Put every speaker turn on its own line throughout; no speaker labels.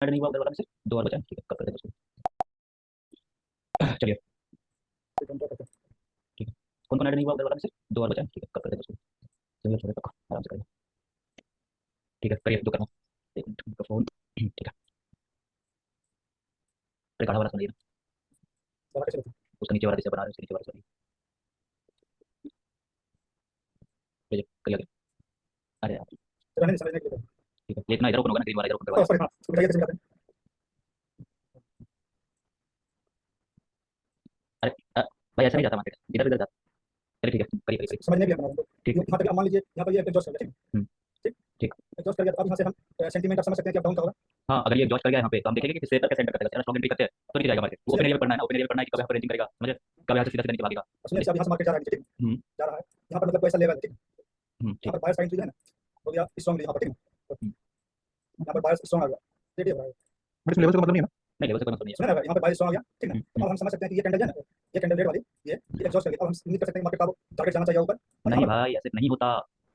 Add नहीं हुआ उधर वाला में से दो और बचा है, ठीक है कब करते हैं उसको। चलिए ठीक है। कौन कौन ऐड नहीं हुआ उधर वाला में से दो और बचा है, ठीक है कब करते हैं उसको। चलिए छोड़िए पक्का आराम से करिए। ठीक है करिए जो करना है। एक मिनट उनका फोन ठीक है। अरे गाढ़ा वाला सुनिए ना, उसका नीचे वाला जैसे बना रहे हैं उसके नीचे वाला सुनिए। करिए करिए आगे। अरे यार ठीक है लेकिन ना इधर ओपन होगा ना, ग्रीन वाला इधर ओपन करवा। अरे भाई ऐसा नहीं जाता मार्केट, इधर इधर जाता। चलिए ठीक है करिए करिए करिए।
समझने के लिए अपना
ठीक है
यहाँ तक मान लीजिए यहाँ पर ये एग्जॉस्ट कर गया,
हम्म,
ठीक
ठीक।
एग्जॉस्ट कर गया। तो अब यहाँ से हम सेंटीमीटर आप समझ सकते हैं कि अप डाउन का होगा।
हाँ अगर ये एग्जॉस्ट कर गया यहाँ पे तो हम देखेंगे कि सेल करके सेंटर करेगा, स्ट्रॉन्ग एंट्री करते हैं तो नहीं जाएगा मार्केट। वो ओपन एरिया में पढ़ना है ना, ओपन एरिया में पढ़ना है कि कब यहाँ पर रेंजिंग करेगा, समझे, कब यहाँ से सीधा सीधा नीचे भागेगा।
और सुनिए अब यहाँ से मार्केट जा रहा है, ठीक
हम्म
जा रहा है। यहाँ पर मतलब कोई ऐसा लेवल है, ठीक यहाँ
ठीक
पर बायर्स का एंट्री है ना, तो या स्ट्रॉन्ग यहाँ पर, ठीक है
हम्म।
यहाँ पर बायर्स स्ट्रॉन्ग आ गया, ठीक है भाई।
बट इसमें लेवल से कोई मतलब नहीं है ना।
नहीं लेवल से कोई मतलब नहीं है।
सुना ना भाई, यहाँ पर बायर्स स्ट्रॉन्ग आ गया, ठीक है।
हम्म,
अब हम समझ सकते हैं कि ये कैंडल है ना, ये कैंडल रेड वाली, ये एग्जॉस्ट कर गया। अब हम उम्मीद कर सकते हैं कि मार्केट का टारगेट जाना चाहिए ऊपर। और
नहीं
यहाँ
भाई ऐसे नहीं होता।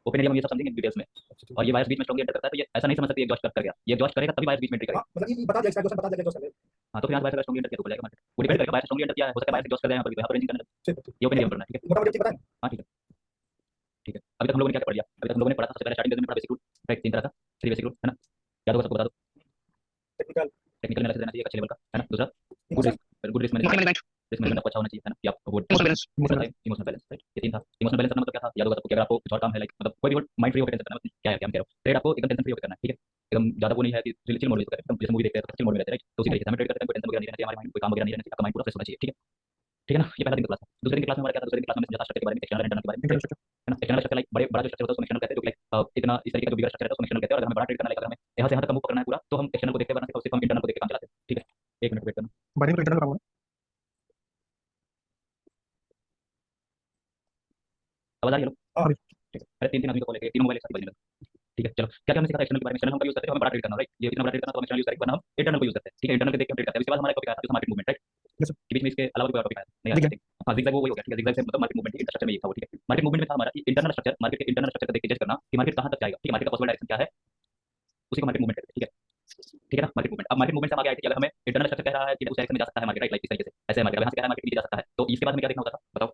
ओपन एरिया में ये सब समझेंगे डिटेल्स में।
पर
और ये वायर्स बीच में स्ट्रॉन्ग एंटर करता है तो ये ऐसा नहीं समझ सकते एग्जॉस्ट कर गया, ये एग्जॉस्ट करेगा तभी वायर्स बीच में एंट्री
हाँ
करेगा।
मतलब ये बता दिया, एक्स्ट्रा बता दिया एग्जॉस्ट कर गया।
हाँ तो फिर यहाँ वायर्स स्ट्रॉन्ग एंटर किया तो जाएगा मार्केट, वो डिपेंड करेगा वायर्स स्ट्रॉन्ग एंटर किया है, हो सकता है वायर्स एग्जॉस्ट कर जाए यहाँ पर रेंजिंग करने लगे।
ठीक
ये ओपन एरिया में पढ़ना है ठीक है।
मोटा मोटी चीज पता है।
हाँ ठीक है ठीक है। अभी तक हम लोगों ने क्या क्या पढ़ लिया, अभी तक हम लोगों ने पढ़ा था सबसे पहले स्टार्टिंग में पढ़ा बेसिक रूल, राइट, तीन तरह का, थ्री बेसिक रूल है ना, याद होगा सबको बता दो।
टेक्निकल
टेक्निकल एनालिसिस देना चाहिए अच्छे लेवल का है ना। दूसरा good
emotion
risk, good risk management,
management,
risk management आपको अच्छा होना चाहिए है ना, कि आप वो
emotional balance, emotional balance.
Emotional balance, right, ये तीन था। इमोशनल बैलेंस करना मतलब क्या था, याद होगा सबको कि अगर आपको कुछ और काम है लाइक मतलब कोई भी माइंड फ्री होकर टेंशन करना है, क्या है क्या हम कह रहे हो, ट्रेड आपको एकदम टेंशन फ्री होकर करना है, ठीक है। एकदम ज्यादा वो नहीं है कि चिल मोड में करें, एकदम जैसे मूवी देखते हैं तो चिल मोड में रहते हैं, राइट। तो उसी तरीके से हमें ट्रेड करते हैं कोई टेंशन वगैरह नहीं रहना चाहिए, हमारे माइंड कोई काम वगैरह नहीं रहना चाहिए, आपका माइंड पूरा फ्रेश होना चाहिए, ठीक है। ठीक है ना, ये पहला दिन का क्लास था। दूसरे दिन की क्लास में हमारा क्या था, दूसरे दिन की क्लास में ज्यादा स्ट्रक्चर के बारे में, एक्सटर्नल इंटरनल के बारे में,
इंटरनल
है ना। एक्सटर्नल स्ट्रक्चर लाइक बड़े बड़ा जो स्ट्रक्चर होता है उसको एक्सटर्नल कहते हैं, जो कि लाइक इतना इस तरीके का जो बिगर स्ट्रक्चर है उसको एक्सटर्नल कहते हैं। और अगर हमें बड़ा ट्रेड करना है, अगर हमें यहाँ से यहाँ तक मूव करना है पूरा, तो हम एक्सटर्नल को देखते हैं, वरना सिर्फ हम इंटरनल को देख के काम चलाते हैं, ठीक है। एक मिनट वेट करना।
बड़े में तो इंटरनल काम होगा।
आवाज आ रही है लोग?
हाँ
अभी
ठीक है। अरे तीन तीन आदमी को कॉल लेके तीनों मोबाइल एक साथ बजने लगे। ठीक है चलो, क्या क्या हमने सीखा था एक्सटर्नल के बारे में। एक्सटर्नल हम यूज करते हैं तो हमें बड़ा ट्रेड करना, राइट, ये इतना बड़ा ट्रेड करना तो हम एक्सटर्नल यूज करेंगे, वरना हम इंटरनल को यूज करते हैं, ठीक है। इंटरनल के देख के हम ट्रेड करते हैं। इसके बाद हमारा टॉपिक आया था मार्केट मूवमेंट, राइट,
यस
कि बीच में इसके अलावा कोई और टॉपिक आया नहीं
ठीक
आया
है।
ठीक। हाँ जिगजैग वो वही हो गया, ठीक है। जिगजैग से मतलब मार्केट मूवमेंट स्ट्रक्चर में ये था वो, ठीक है। मार्केट मूवमेंट में था हमारा कि इंटरनल स्ट्रक्चर, मार्केट के इंटरनल स्ट्रक्चर को देख के जज करना कि मार्केट कहां तक जाएगा, ठीक है, मार्केट का पॉसिबल डायरेक्शन क्या है, उसी को मार्केट मूवमेंट कहते हैं, ठीक है। ठीक है ना, मार्केट मूवमेंट। अब मार्केट मूवमेंट से हम आगे आए थे कि अगर हमें इंटरनल स्ट्रक्चर कह रहा है कि उस डायरेक्शन में जा सकता है मार्केट, राइट, लाइक इस तरीके से ऐसे मार्केट यहाँ से कह रहा है मार्केट नीचे जा सकता है, तो इसके बाद हमें क्या देखना होता था बताओ।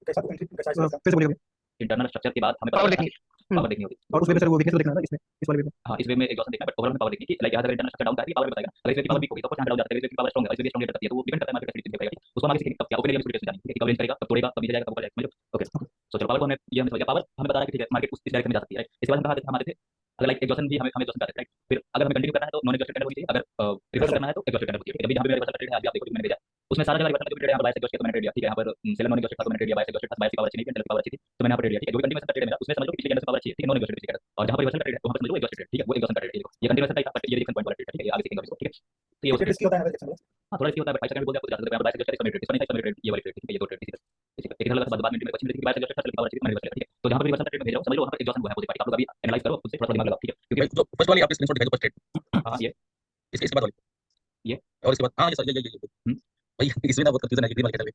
कैसा एंट्री कैसा इसका
फिर से बोलिए।
इंटरनल स्ट्रक्चर के बाद हमें पता
पावर
चला
देखनी
कि
है।
पावर देखनी होती है।
और उस वे पे सर वो वीकनेस देखना है ना इसमें, इस वाले वे पे।
हाँ इस वे में एग्जॉशन देखना है, बट ओवरऑल में पावर देखनी है कि लाइक अगर इंटरनल स्ट्रक्चर डाउन कर रही है पावर में बताएगा, अगर इस वे की पावर वीक होगी तो कुछ डाउन जाता है, इस वे की पावर स्ट्रांग है, इस वे स्ट्रांग करती है, तो वो डिपेंड करता है मार्केट का स्थिति पे, उसको हम आगे सीखेंगे कब क्या ओपन एरिया में स्टूडेंट जानेंगे, कब रेंज करेगा, कब तोड़ेगा, कब नीचे जाएगा, कब ऊपर जाएगा, समझो। ओके सो चलो पावर को हमें ये हमने समझ लिया, पावर हमें बता रहा है कि ठीक है मार्केट उस इस डायरेक्शन में जा सकती है, राइट। इसके बाद हम कहा थे हमारे थे अगर लाइक एग्जॉशन भी हमें एग्जॉशन करते हैं, राइट। फिर अगर हमें कंटिन्यू करना है तो नॉन एग्जॉस्टेड कैंडल होनी चाहिए, अगर रिवर्सल करना है तो एग्जॉस्टेड कैंडल होती है। अभी यहाँ पे रिवर्सल ट्रेड है, अभी आप देखो मैंने भेजा उसमें सारा जगह रिवर्सल का जो ट्रेड है, यहाँ पर बाय से एग्जॉस्ट किया तो मैंने ट्रेड लिया, ठीक है। यहाँ पर सेलर नॉन एग्जॉस्टेड था तो मैंने ट्रेड लिया, बाय से एग्जॉस्टेड था, बाय की पावर अच्छी नहीं थी, कैंडल की पावर अच्छी थी तो मैंने यहाँ पर ट्रेड लिया, ठीक है। जो भी कंटिन्यूएशन का ट्रेड है मेरा उसमें समझ लो कि पिछले कैंडल से पावर अच्छी है, ठीक है, नॉन एग्जॉस्टेड कैंडल। और जहाँ पर रिवर्सल का ट्रेड है वहाँ पर समझ लो एग्जॉस्टेड ट्रेड, ठीक है, वो एग्जॉस्शन का ट्रेड है, ये कंटिन्यूएशन का बट ये रिएक्शन पॉइंट वाला ट्रेड है, ठीक है, आगे सीखेंगे इसको, ठीक है। तो ये हो
इसके
सकता है।
रिस्की होता है ना।
हाँ थोड़ा इसकी होता है, बट 5 सेकंड बोल दिया आपको ज्यादा, मैं बाय से एग्जॉस्ट इसका नहीं था, इसका ट्रेड ये वाली ट्रेड, ठीक है, ये दो ट्रेड इसी का एक लगा बाद में मेरे को अच्छी मिली थी बाय से एग्जॉस्ट का, पावर अच्छी थी, मैंने रिवर्सल, ठीक है। तो जहाँ पर रिवर्सल का ट्रेड में भेज रहा हूँ समझ लो वहाँ पर एग्जॉशन हुआ है पोजीशन पार्टी, आप लोग अभी एनालाइज करो खुद से, थोड़ा दिमाग लगाओ, ठीक है,
भाई
क्योंकि
जो फर्स्ट वाली आपने स्क्रीनशॉट दिखाई जो फर्स्ट ट्रेड
हाँ ये
इसके बाद वाली
ये
और इसके बाद हाँ ये सर ये
हम्म,
भाई इसमें ना बहुत कंफ्यूजन है ग्रीन वाले कैंडल में।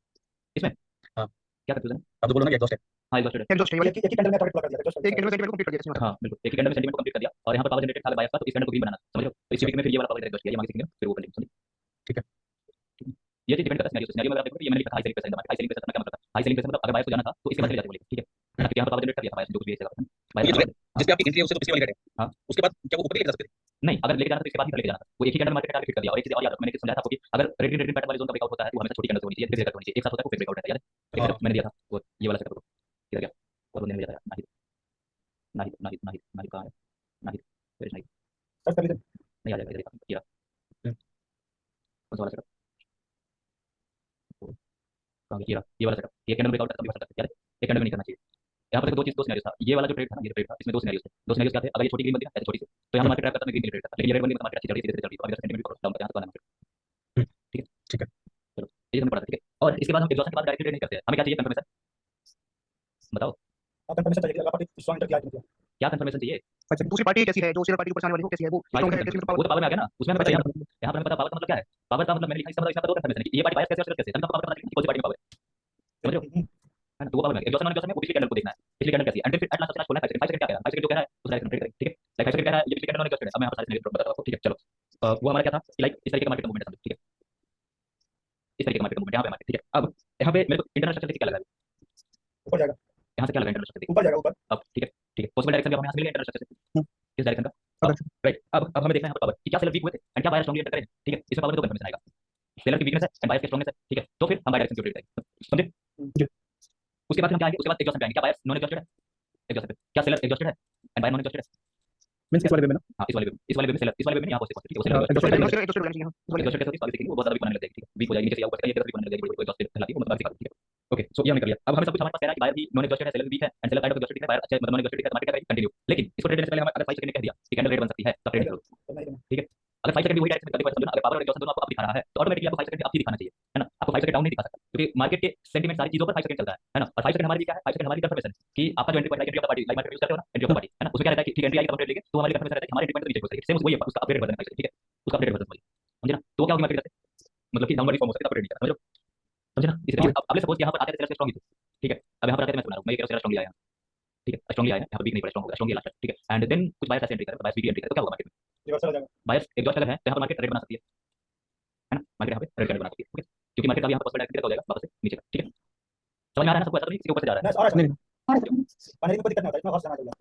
इसमें
हाँ
क्या कंफ्यूजन है।
आप जो बोलो ना कि एग्जॉस्ट है
हाँ एग्जॉस्टेड है।
एग्जॉस्ट है ये वाले।
एक ही कैंडल में टारगेट पूरा कर दिया एग्जॉस्ट
एक कैंडल सेंटीमेंट कंप्लीट कर दिया इसमें।
हाँ बिल्कुल, एक ही कैंडल में सेंटीमेंट को कंप्लीट कर दिया और यहाँ पर पावर जनरेटेड था बायस का, तो इस कैंडल को ग्रीन बनाना समझ लो। तो इसी वीक में फिर ये वाला पावर एग्जॉस्ट किया, ये आगे सीखेंगे फिर वो कर लेंगे, समझे।
ठीक है
ठीक है। ये चीज डिपेंड करता है सिनेरियो से सिनेरियो में, अगर आप देखो ये मैंने लिखा था high selling pressure, high selling pressure का क्या मतलब है, हाई सेलिंग प्रेशर मतलब अगर बायस को जाना था तो इसके बाद चले जाते बोलिए, ठीक है ना, क्योंकि यहाँ पर पावर जनरेट कर दिया था बायस जो कुछ भी है
तो
बायस
ये
का
जो है
पावर। हाँ
जिसपे आपकी एंट्री है उससे तो पिछले वाली रेट है
हाँ
उसके बाद क्या वो ऊपर लेके जा सकते थे।
नहीं, अगर लेके जाना तो इसके बाद ही लेके जाना था, वो एक ही कैंडल मार्केट टारगेट कर दिया। और एक चीज और याद रखो, मैंने समझाया था आपको कि अगर रेड रेड पैटर्न वाले जोन का ब्रेकआउट होता है तो हमेशा छोटी कैंडल होनी चाहिए, फिर ब्रेकआउट होनी चाहिए, एक साथ होता है तो फिर ब्रेकआउट रहता है, याद है। एक
हाँ
सेटअप मैंने दिया था वो ये वाला सेटअप किधर गया, और वो मैंने दिया था नहीं नहीं नहीं नहीं नहीं कहाँ है, नहीं फिर नहीं
सर्च कर लीजिए।
नहीं आ जाएगा इधर ही, ये रहा। कौन सा वाला सेटअप, कहाँ गया, ये वाला सेटअप, ये कैंडल ब्रेकआउट करता है तभी कर सकते हैं, याद है। एक कैंडल में नहीं करना चाहिए। यहाँ पर देखो दो चीज, दो सिनेरियो था, ये वाला जो ट्रेड था ना, ये ट्रेड था, इसमें दो सिनेरियो थे। दो सिनेरियो क्या थे, अगर ये छोटी ग्रीन बनती है ऐसे छोटी सी तो यहाँ मार्केट ट्रैप करता है, ग्रीन ट्रेड करता है, लेकिन ये रेड बनती है मार्केट अच्छी चल रही है, सीधे सीधे चल रही है, तो अभी सेंटीमेंट डाउन पर यहाँ से मार्केट, ठीक है।
ठीक है
चलो ये हमने पढ़ा था, ठीक है। और इसके बाद हम एग्जॉशन के बाद डायरेक्ट ट्रेड नहीं करते हैं, हमें क्या चाहिए कंफर्मेशन, बताओ
आप कंफर्मेशन चाहिए कि अगर पार्टी स्ट्रांग एंटर किया है मतलब
क्या कंफर्मेशन चाहिए।
अच्छा दूसरी पार्टी कैसी है, जो सेलर पार्टी ऊपर से आने वाली हो कैसी है, वो
भाई
स्ट्रांग है
confirmation,
कैसी है,
वो
पावर।
तो पावर में आ गया ना, उसमें हमें पता
अच्छा
है,
ये
यहाँ यहाँ पर हमें पता पावर का मतलब क्या है। पावर का मतलब मैंने लिखा इसका मतलब, इसका दो कंफर्मेशन है कि ये पार्टी बायस कैसे और कैसे, तभी पावर का मतलब कौन सी पार्टी में पावर है, समझ रहे हो, है ना। तो वो पावर में एग्जॉशन एग्जॉशन में वो पिछले कैंडल को देखना है, पिछले कैंडल कैसी है, एंड फिर एट लास्ट सबसे लास्ट खोलना है 5 सेकंड क्या कह रहा है, 5 सेकंड जो कह रहा है उस डायरेक्शन में ट्रेड करें, ठीक है। लाइक 5 सेकंड कह रहा है ये पिछले कैंडल नॉन एग्जॉस्टेड है, अब मैं यहाँ पर सारे सिनेरियो बता रहा हूँ, ठीक है चलो। वो हमारा क्या था कि लाइक इस तरीके का मार्केट का मूवमेंट समझो, ठीक है, इस तरीके का मार्केट का मूवमेंट यहाँ पे मार्केट, ठीक है। अब यहाँ पे मेरे को इंटरनल स्ट्रक्चर देखिए क्या लगा है,
ऊपर जाएगा,
यहाँ से क्या लगा इंटरनल स्ट्रक्चर देखिए,
ऊपर जाएगा ऊपर।
अब ठीक है, ठीक है, पॉसिबल डायरेक्शन भी हमें यहाँ से मिल गया इंटरनल स्ट्रक्चर से, किस डायरेक्शन का,
अब
राइट। अब हमें देखना है यहाँ पर पावर कि क्या सेलर वीक हुए थे एंड क्या बायर स्ट्रांगली एंटर करें, ठीक है। इसमें पावर में दो कंफर्मेशन आएगा, सेलर की वीकनेस है एंड बायर की स्ट्रांगनेस है, ठीक है। तो फिर हम बाय डायरेक्शन की ट्रेड करेंगे, समझे।
जी।
उसके बाद हम क्या आएंगे, उसके बाद एग्जॉस्ट पे आएंगे, क्या बायर नॉन एग्जॉस्टेड है, एग्जॉस्टेड पे क्या सेलर एग्जॉस्टेड है एंड बायर नॉन एग्जॉस्टेड है,
मींस इस वाले में ना
हाँ इस वाले में सेलर, इस वाले में यहाँ पॉसिबल, ठीक है। वो सेलर
एक दूसरे
एग्जॉस्टेड
एक दूसरे को जाना चाहिए इस वाले
एग्जॉस्टेड कैसे होती है आगे सीखेंगे, वो बहुत ज्यादा वीक बनाने लग जाएगी, ठीक है। वीक हो जाएगी नीचे से या ऊपर से ये कैसे वीक बनाने लग जाएगी, एग्जॉस्टेड कहलाती है, वो मतलब सिखा दूं, ठीक है। ओके, सो ये हमने कर लिया। अब हमें सब कुछ हमारे पास कह रहा है कि बायर भी नॉन एग्जॉस्टेड है, सेलर वीक है and seller kind of exhausted है, बायर अच्छा मतलब नॉन एग्जॉस्टेड है, मार्केट का कंटिन्यू। लेकिन इसको ट्रेड करने से पहले हम अगर 5 सेकंड में कह दिया कि कैंडल रेड बन सकती है तब ट्रेड करो, ठीक है। अगर 5 सेकंड भी वही डायरेक्शन में समझो ना, अगर पावर और एग्जॉस्शन दोनों आपको दिखा रहा है तो ऑटोमेटिकली आपको 5 सेकंड आप ही दिखाना चाहिए, है ना। आपको 5 सेकंड डाउन नहीं दिखा सकता क्योंकि मार्केट के सेंटीमेंट सारी चीजों पर 5 सेकंड चलता है ना। और 5 सेकंड हमारे लिए क्या है, 5 सेकंड हमारी कंफर्मेशन कि आपका जो entry point entry of the party like market use करते हो ना, एंट्री ऑफ द पार्टी, है ना। उसमें क्या रहता है कि ठीक एंट्री आई तो हम ट्रेड लेंगे, तो हमारी कंफर्मेशन रहता है कि हमारे एंट्री पॉइंट नीचे पहुंच जाएगी, सेम वही है उसका अपडेट वर्जन है, ठीक है। उसका अपडेट वर्जन समझे ना। तो क्या होगा मार्केट मतलब कि डाउनवर्ड फॉर्म हो सकता है, अपडेट नहीं करता, समझो ना। इसी तरह अब सपोज यहाँ पर आते थे स्ट्रांग थे, ठीक है। अब यहाँ पर आते थे मैं सुना रहा हूँ, मैं ये कह रहा हूँ स्ट्रांग लिया, ठीक है, स्ट्रांग लिया है यहाँ पर, वीक नहीं पड़ा, स्ट्रांग हो गया, स्ट्रांग लास्ट, ठीक है। एंड देन कुछ बायर्स ऐसे एंट्री करे, बायर्स वीक एंट्री करे, तो क्या होगा मार्केट में,
रिवर्सल हो जाएगा,
बायर्स एग्जॉस्ट अगर है तो यहाँ पर मार्केट रेड बना सकती है ना। मार्केट यहाँ पे रेड कैंडल बना सकती है, ठीक है, क्योंकि मार्केट का यहाँ पर पॉसिबल डायरेक्शन हो जाएगा वापस से नीचे का, ठीक है। समझ में आ रहा है ना सबको, ऐसा तो नहीं इसके ऊपर से जा रहा है।
नहीं आ रहा
नहीं
है, पानी में कोई दिक्कत नहीं होता, इसमें और समझ आ जाएगा।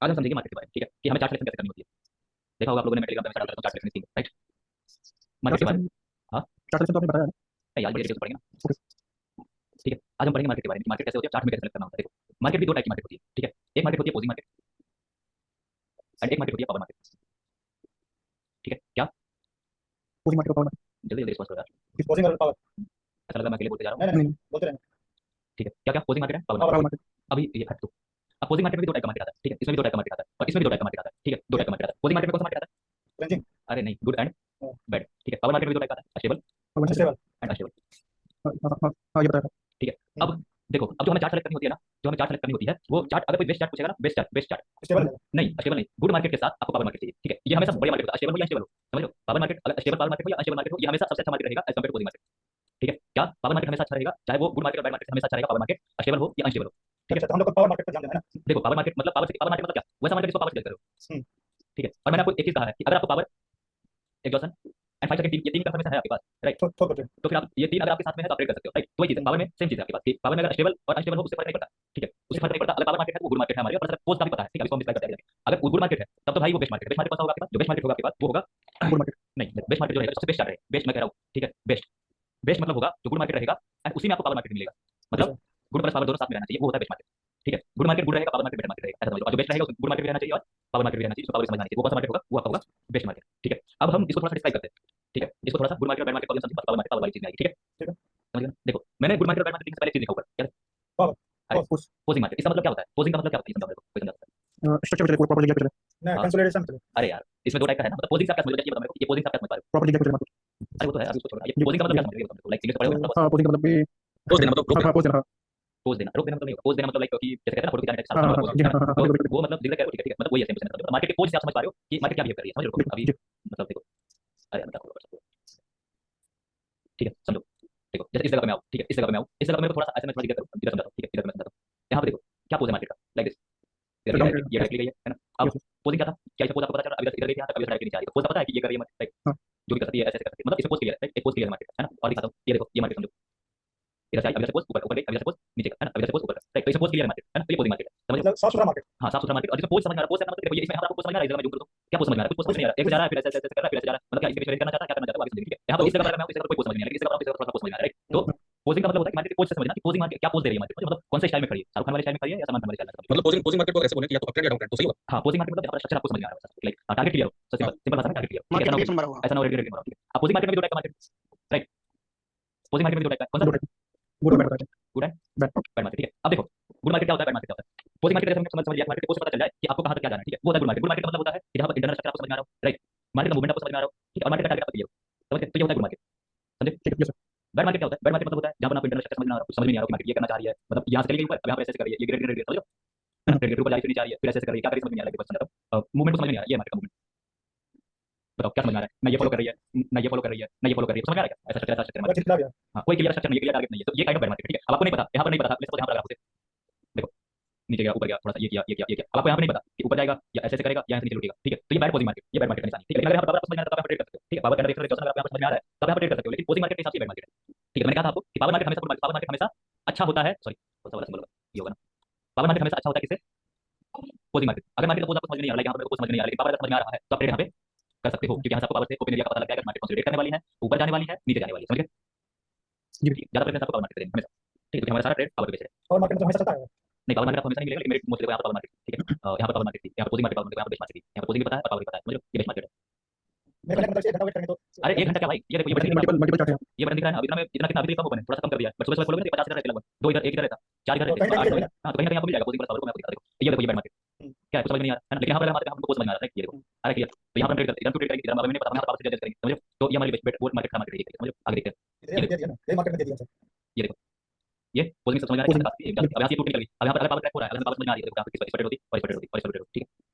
आज हम समझेंगे मार्केट के बारे में, ठीक है, कि हमें चार्ट सिलेक्शन कैसे करनी होती है। देखा होगा आप लोगों ने, मैं टेलीग्राम पे चार्ट सिलेक्शन सीखी, राइट। मार्केट के बारे में, हाँ
चार्ट सेक्शन तो आपने बताया ना
नहीं, आज डिटेल्स पढ़ेंगे ना, ठीक है। आज हम पढ़ेंगे मार्केट के बारे में, मार्केट कैसे होती है, चार्ट में कैसे सेलेक्ट करना होता है। देखो मार्केट भी दो टाइप की मार्केट होती है, ठीक है। एक मार्केट होती है पोजिंग मार्केट एंड एक मार्केट होती है पावर मार्केट, ठीक है। क्या
पूरी मार्केट का
जल्दी जल्दी रिस्पॉन्स करो यार,
डिस्पोजिंग और पावर,
ऐसा लगा मैं अकेले बोलते जा रहा हूँ,
नहीं नहीं
नहीं
बोलते रहना।
ठीक है। क्या क्या पोजिंग मार्केट है, पावर
पावर
मार्केट,
मार्केट
अभी ये हट दो। अब पोजिंग मार्केट में भी दो टाइप का मार्केट आता है, ठीक है। इसमें भी दो टाइप का मार्केट आता है और इसमें भी दो टाइप का मार्केट आता है, ठीक है। दो टाइप का मार्केट आता है। पोजिंग मार्केट में कौन सा मार्केट आता है,
रेंजिंग,
अरे नहीं, गुड एंड बैड, ठीक है। पावर मार्केट में भी दो टाइप आता है, स्टेबल
स्टेबल,
एंड अनस्टेबल,
हाँ ये बताया
ठीक है। अब देखो, अब जो हमें चार्ट सेलेक्ट करनी होती है ना, जो हमें चार्ट सेलेक्ट करनी होती है, वो चार्ट अगर कोई बेस्ट चार्ट पूछेगा ना, best chart, best chart
stable है,
नहीं, स्टेबल नहीं, गुड मार्केट के साथ आपको पावर मार्केट चाहिए, ठीक है। ये हमेशा बढ़िया मार्केट होता है, स्टेबल हो या अनस्टेबल हो, समझ लो। पावर मार्केट अगर स्टेबल पावर मार्केट हो या अनस्टेबल मार्केट हो, ये हमेशा सबसे अच्छा मार्केट रहेगा as compare to posing market, ठीक है। क्या पावर मार्केट हमेशा अच्छा रहेगा, चाहे वो गुड मार्केट और बैड मार्केट, हमेशा अच्छा रहेगा पावर मार्केट, स्टेबल हो या अनस्टेबल हो, ठीक है।
अच्छा। तो हम लोग को पावर मार्केट पर ध्यान देना है ना।
देखो पावर मार्केट मतलब पावर मार्केट मतलब क्या, वैसा मार्केट जिसको पावर सेलेक्ट करो,
हम्म,
ठीक है। और मैंने आपको एक चीज कहा है कि अगर आपको पावर एग्जॉशन एंड 5 सेकंड ये तीन कंफर्मेशन है आपके पास, राइट।
थोक होते हैं।
तो फिर आप ये तीन अगर आपके साथ में है तो आप ट्रेड कर सकते हो, राइट। तो वही चीज है पावर में, सेम चीज है आपके पास कि पावर में अगर स्टेबल और अनस्टेबल हो उससे फर्क नहीं पड़ता, ठीक है, उससे फर्क नहीं पड़ता। अगर पावर मार्केट है वो गुड मार्केट है हमारे, और पोस्ट का भी पता है, ठीक है, इसको हम डिस्क्राइब करते हैं। अगर गुड मार्केट है तब तो भाई वो बेस्ट मार्केट, बेस्ट मार्केट कौन सा होगा आपके पास, जो बेस्ट मार्केट होगा आपके पास वो होगा
गुड मार्केट
नहीं, बेस्ट मार्केट जो रहेगा सबसे बेस्ट चार्ट है, बेस्ट मैं कह रहा हूँ, ठीक है। बेस्ट बेस्ट मतलब होगा जो गुड मार्केट रहेगा एंड उसी में आपको पावर मार्केट मिलेगा, मतलब गुड प्लस पावर दोनों साथ में रहना चाहिए, वो होता है बेस्ट मार्केट, ठीक है। गुड मार्केट गुड रहेगा, पावर मार्केट बेटर मार्केट रहेगा, ऐसा समझ लो। और जो बेस्ट रहेगा गुड मार्केट भी रहना चाहिए और पावर मार्केट भी रहना चाहिए, उसको पावर समझना चाहिए, वो कौन सा मार्केट होगा, वो आपका होगा बेस्ट मार्केट, ठीक है। अब हम इसको थोड़ा सा डिस्क्राइब करते हैं, ठीक है। इसको थोड़ा सा गुड मार्केट और बैड मार्केट समझिए, पावर मार्केट पावर वाली चीज में आएगी, ठीक है,
ठीक है।
समझ गए ना? देखो मैंने गुड मार्केट और बैड मार्केट से पहले चीज लिखा ऊपर, क्या है?
पावर,
अरे
पोस्ट
पोजिंग मार्केट, इसका मतलब क्या होता है, पोजिंग का मतलब क्या होता है, ये समझाओ मेरे को, कोई समझा सकता है?
स्ट्रक्चर में चले प्रॉपर लिखा चले
ना
हाँ।
कंसोलिडेशन में चले।
अरे यार इसमें दो टाइप का है ना, मतलब पोजिंग का क्या समझ, ये बता मेरे को, ये पोजिंग का क्या समझ पा रहे हो?
प्रॉपर लिखा चले मार्केट
अरे वो तो है, अभी उसको छोड़ना, ये पोजिंग का मतलब क्या समझ रहे हो, लाइक इंग्लिश पढ़े हो ना,
हाँ पोस्ट का मतलब भी
पोस्ट देना मतलब रोक
हाँ
देना।
पोस्ट देना
पोज देना, रोक देना मतलब नहीं होगा। पोज देना मतलब लाइक कि जैसे कहते हैं ना फोटो खिंचाने
हाँ हाँ
टाइप,
जी हाँ हाँ
तो
हाँ
वो मतलब जिक्र करो, ठीक है, ठीक है, मतलब वही है, सेम मतलब मार्केट के पोज से आप समझ पा रहे हो कि मार्केट क्या बिहेव कर रही है, समझ रहे हो अभी, मतलब देखो, अरे यार क्या करो, ठीक है, समझो। देखो जैसे इस जगह पे मैं आऊँ, ठीक है, इस जगह पे मैं आऊँ, इस जगह पे मैं थोड़ा सा ऐसे मैं थोड़ा जिक्र करूँ, जिक्र समझाता हूँ, ठीक है, जिक्र मैं समझाता हूँ। यहाँ पे देखो क्या पोज है मार्केट का, लाइक दिस, ये डायरेक्टली गई है ना। अब पोजिंग क्या था, क्या इसे पोज आपको पता चला, अभी इधर गई थी, यहाँ तक अभी डायरेक्टली नीचे आ रही है, पोज पता है कि ये कर रही है मार्केट,
हाँ।
जो भी कर सकती है ऐसे ऐसे कर सकती है, मतलब इसे पोज क्लियर है, एक पोज क्लियर है मार्केट, है ना। और दिखाता हूँ, ये देखो ये मार्केट समझो, इधर से आई, अभी से पोज ऊपर, ऊपर गई, अभी से पोज नीचे, है ना, अभी से पोज ऊपर, राइट। तो इसे पोज क्लियर है मार्केट, है ना, तो ये पोजिंग मार्केट है, समझ लो।
मतलब साफ सुथरा मार्केट।
हाँ साफ सुथरा मार्केट, और जिसमें पोज समझ में आ रहा है, पोज करना मतलब देखो ये इसमें हमारा पोज समझ में आ रहा है, इस जगह मैं जूम करूँ तो क्या पोज समझ में आ रहा है, कुछ पोज समझ नहीं आ रहा है, एक से जा रहा है फिर ऐसे ऐसे कर रहा है, फिर ऐसे जा रहा है, मतलब क्या इसके करना चाहता है, क्या करना चाहता है, वो आगे समझेंगे, ठीक है। यहाँ पर इस जगह पर मैं इस जगह पर कोई पोज समझ नहीं आ रहा है, इस जगह पर थोड़ा सा पोज समझ में आ रहा है, राइट। तो पोजिंग का मतलब होता है कि मार्केट पोज से समझना कि पोजिंग मार्केट क्या पोज दे रही है मार्केट, मतलब कौन से स्टाइल में खड़ी है, शाहरुख खान वाले स्टाइल में खड़ी है या सलमान खान वाले स्टाइल में खड़ी है।
मतलब पोजिंग मार्केट को ऐसे बोले कि या तो अपट्रेंड या डाउनट्रेंड, तो सही होगा।
हाँ पोजिंग मार्केट मतलब यहाँ पर स्ट्रक्चर आपको समझ में आ रहा है, लाइक टारगेट क्लियर हो, सिंपल सिंपल भाषा में टारगेट क्लियर, ठीक है,
मार्केट नंबर हुआ
ऐसा ना हो रेडी रेडी ठीक है। अब पोजिंग मार्केट में भी दो टाइप का मार्केट, राइट। पोजिंग मार्केट में दो टाइप का, कौन सा,
गुड बैड बैड
गुड है
बैड
बैड मार्केट, ठीक है। अब देखो गुड मार्केट क्या होता है, बैड मार्केट क्या होता है। पोजिंग मार्केट जैसे समझ लिया, मार्केट को पता चल जाए कि आपको कहां तक क्या जाना है, ठीक है, वो होता है गुड मार्केट। गुड मार्केट का मतलब होता है कि जहां पर इंटरनल स्ट्रक्चर आपको समझ में आ रहा हो, राइट, मार्केट का मूवमेंट आपको समझ में आ रहा हो, ठीक है, और मार्केट का टारगेट आपको क्लियर हो, समझ गए, तो ये होता है गुड मार्केट, समझे।
ठीक है
बैड मार्केट क्या होता है, बैड मार्केट मतलब होता है जहां पर आपको इंटरनल स्ट्रक्चर समझ में आ रहा हो, समझ में नहीं आ रहा हो कि मार्केट ये करना चाह रही है, मतलब यहां से चली गई ऊपर, अब यहां पर ऐसे कर रही है, ये ग्रेड ग्रेड समझ लो, ग्रेड ग्रेड ऊपर जा रही है, नीचे आ रही है, फिर ऐसे कर रही है, क्या कर रही है समझ नहीं आ रहा है, बस समझ मूवमेंट को समझ नहीं आ रहा है, ये मार्केट का मूवमेंट, बताओ क्या समझ में आ रहा है, ना ये फॉलो कर रही है, ना ये फॉलो कर रही है, ना ये फॉलो कर रही है, समझ में आ रहा है, ऐसा स्ट्रक्चर, ऐसा स्ट्रक्चर
वो
मार्केट।
चिपका गया।
हाँ कोई क्लियर स्ट्रक्चर नहीं है, क्लियर टारगेट नहीं है, तो ये काइंड ऑफ बैड मार्केट, ठीक है। अब आपको नहीं पता, यहाँ पर नहीं पता, लेट्स सपोज यहाँ पर लगा, देखो नीचे गया, ऊपर गया, थोड़ा सा ये किया। अब आपको यहाँ पे नहीं पता कि ऊपर जाएगा या ऐसे करेगा या ऐसे नीचे लुटेगा, ठीक है। तो ये बैड पोजिंग मार्केट, ये बैड मार्केट का निशान है, ठीक है। लेकिन अगर यहाँ पर पावर समझ में आता है तो आप ट्रेड कर सकते हो, ठीक है। पावर कैंडल देख सकते हो, अगर आपको समझ में आ रहा है तब यहाँ पर ट्रेड कर सकते हो, लेकिन पोजिंग मार्केट के हिसाब से बैड मार्केट है, ठीक है। मैंने कहा था आपको कि पावर मार्केट हमेशा पावर मार्केट हमेशा अच्छा होता है, सॉरी कौन सा वाला सिंबल ये होगा ना, पावर मार्केट हमेशा अच्छा होता है किससे, पोजिंग मार्केट। अगर मार्केट का पोज आपको समझ में नहीं आ रहा है, यहाँ पर कुछ समझ में नहीं आ रहा है, लेकिन पावर अगर समझ में आ रहा है तो आप ट्रेड यहाँ पे कर सकते हो, क्योंकि यहाँ से आपको पावर से ओपन एरिया का पता लग जाएगा, मार्केट कंसोलिडेट करने वाली है, ऊपर जाने वाली है, नीचे जाने वाली है, समझ गए।
जी।
ज्यादा प्रेफरेंस आपको पावर मार्केट करेंगे हमेशा, ठीक है, क्योंकि हमारा सारा ट्रेड पावर पे बेस है।
और मार्केट में तो हमेशा चलता है।
नहीं, पावर मार्केट आपको हमेशा नहीं मिलेगा, लेकिन मेरे मोस्टली यहाँ पर पावर मार्केट, ठीक है। यहाँ पर पावर मार्केट थी, यहाँ पर पोजिंग मार्केट, पावर मार्केट, यहाँ पर बेस मार्केट थी, यहाँ पर पोजिंग भी पता है और पावर भी पता है, समझ लो, ये बेस मार्केट है।
मेरे ख्याल में मतलब 1 घंटा वेट करेंगे तो
अरे 1 घंटा क्या भाई, ये देखो ये बटन दिख रहा है,
मल्टीपल मल्टीपल चार्ट है।
ये बटन दिख रहा है ना, इतना में इतना कितना अभी कम ओपन है, थोड़ा सा कम कर दिया है, बट सुबह सुबह खोलोगे तो 50 इधर रहते लगभग, 2 इधर 1 इधर रहता, 4 इधर
तो
रहते,
कहीं
8
कहीं
इधर। हाँ, तो कहीं ना कहीं आपको मिल जाएगा पोजिंग प्लस पावर को मैं आपको दिखा देखो, ये देखो ये बैड मार्केट, क्या है कुछ समझ में नहीं आ रहा है ना, लेकिन यहाँ पर हमारे हमको समझ में आ रहा है, ये देखो अरे क्लियर। तो यहाँ पर हम ट्रेड करते हैं, ट्रेड करेंगे, हमें नहीं पता, हम यहाँ पर पावर से जज करेंगे, समझो। तो ये हमारी बेट वो मार्केट का मार्केट है, समझो। आगे देखते हैं,
दे दिया ना, ये मार्केट में दे दिया सर।
ये देखो ये पोजिंग समझ में आ रहा है, अब यहाँ से ये टूट निकल गई, अब यहाँ पर अगर पावर ट्रैक हो रहा है, अगर पावर समझ में आ रही है, देखो यहाँ पर किस पर होती है और इस पर होती है और इस पर होती है, ठीक है।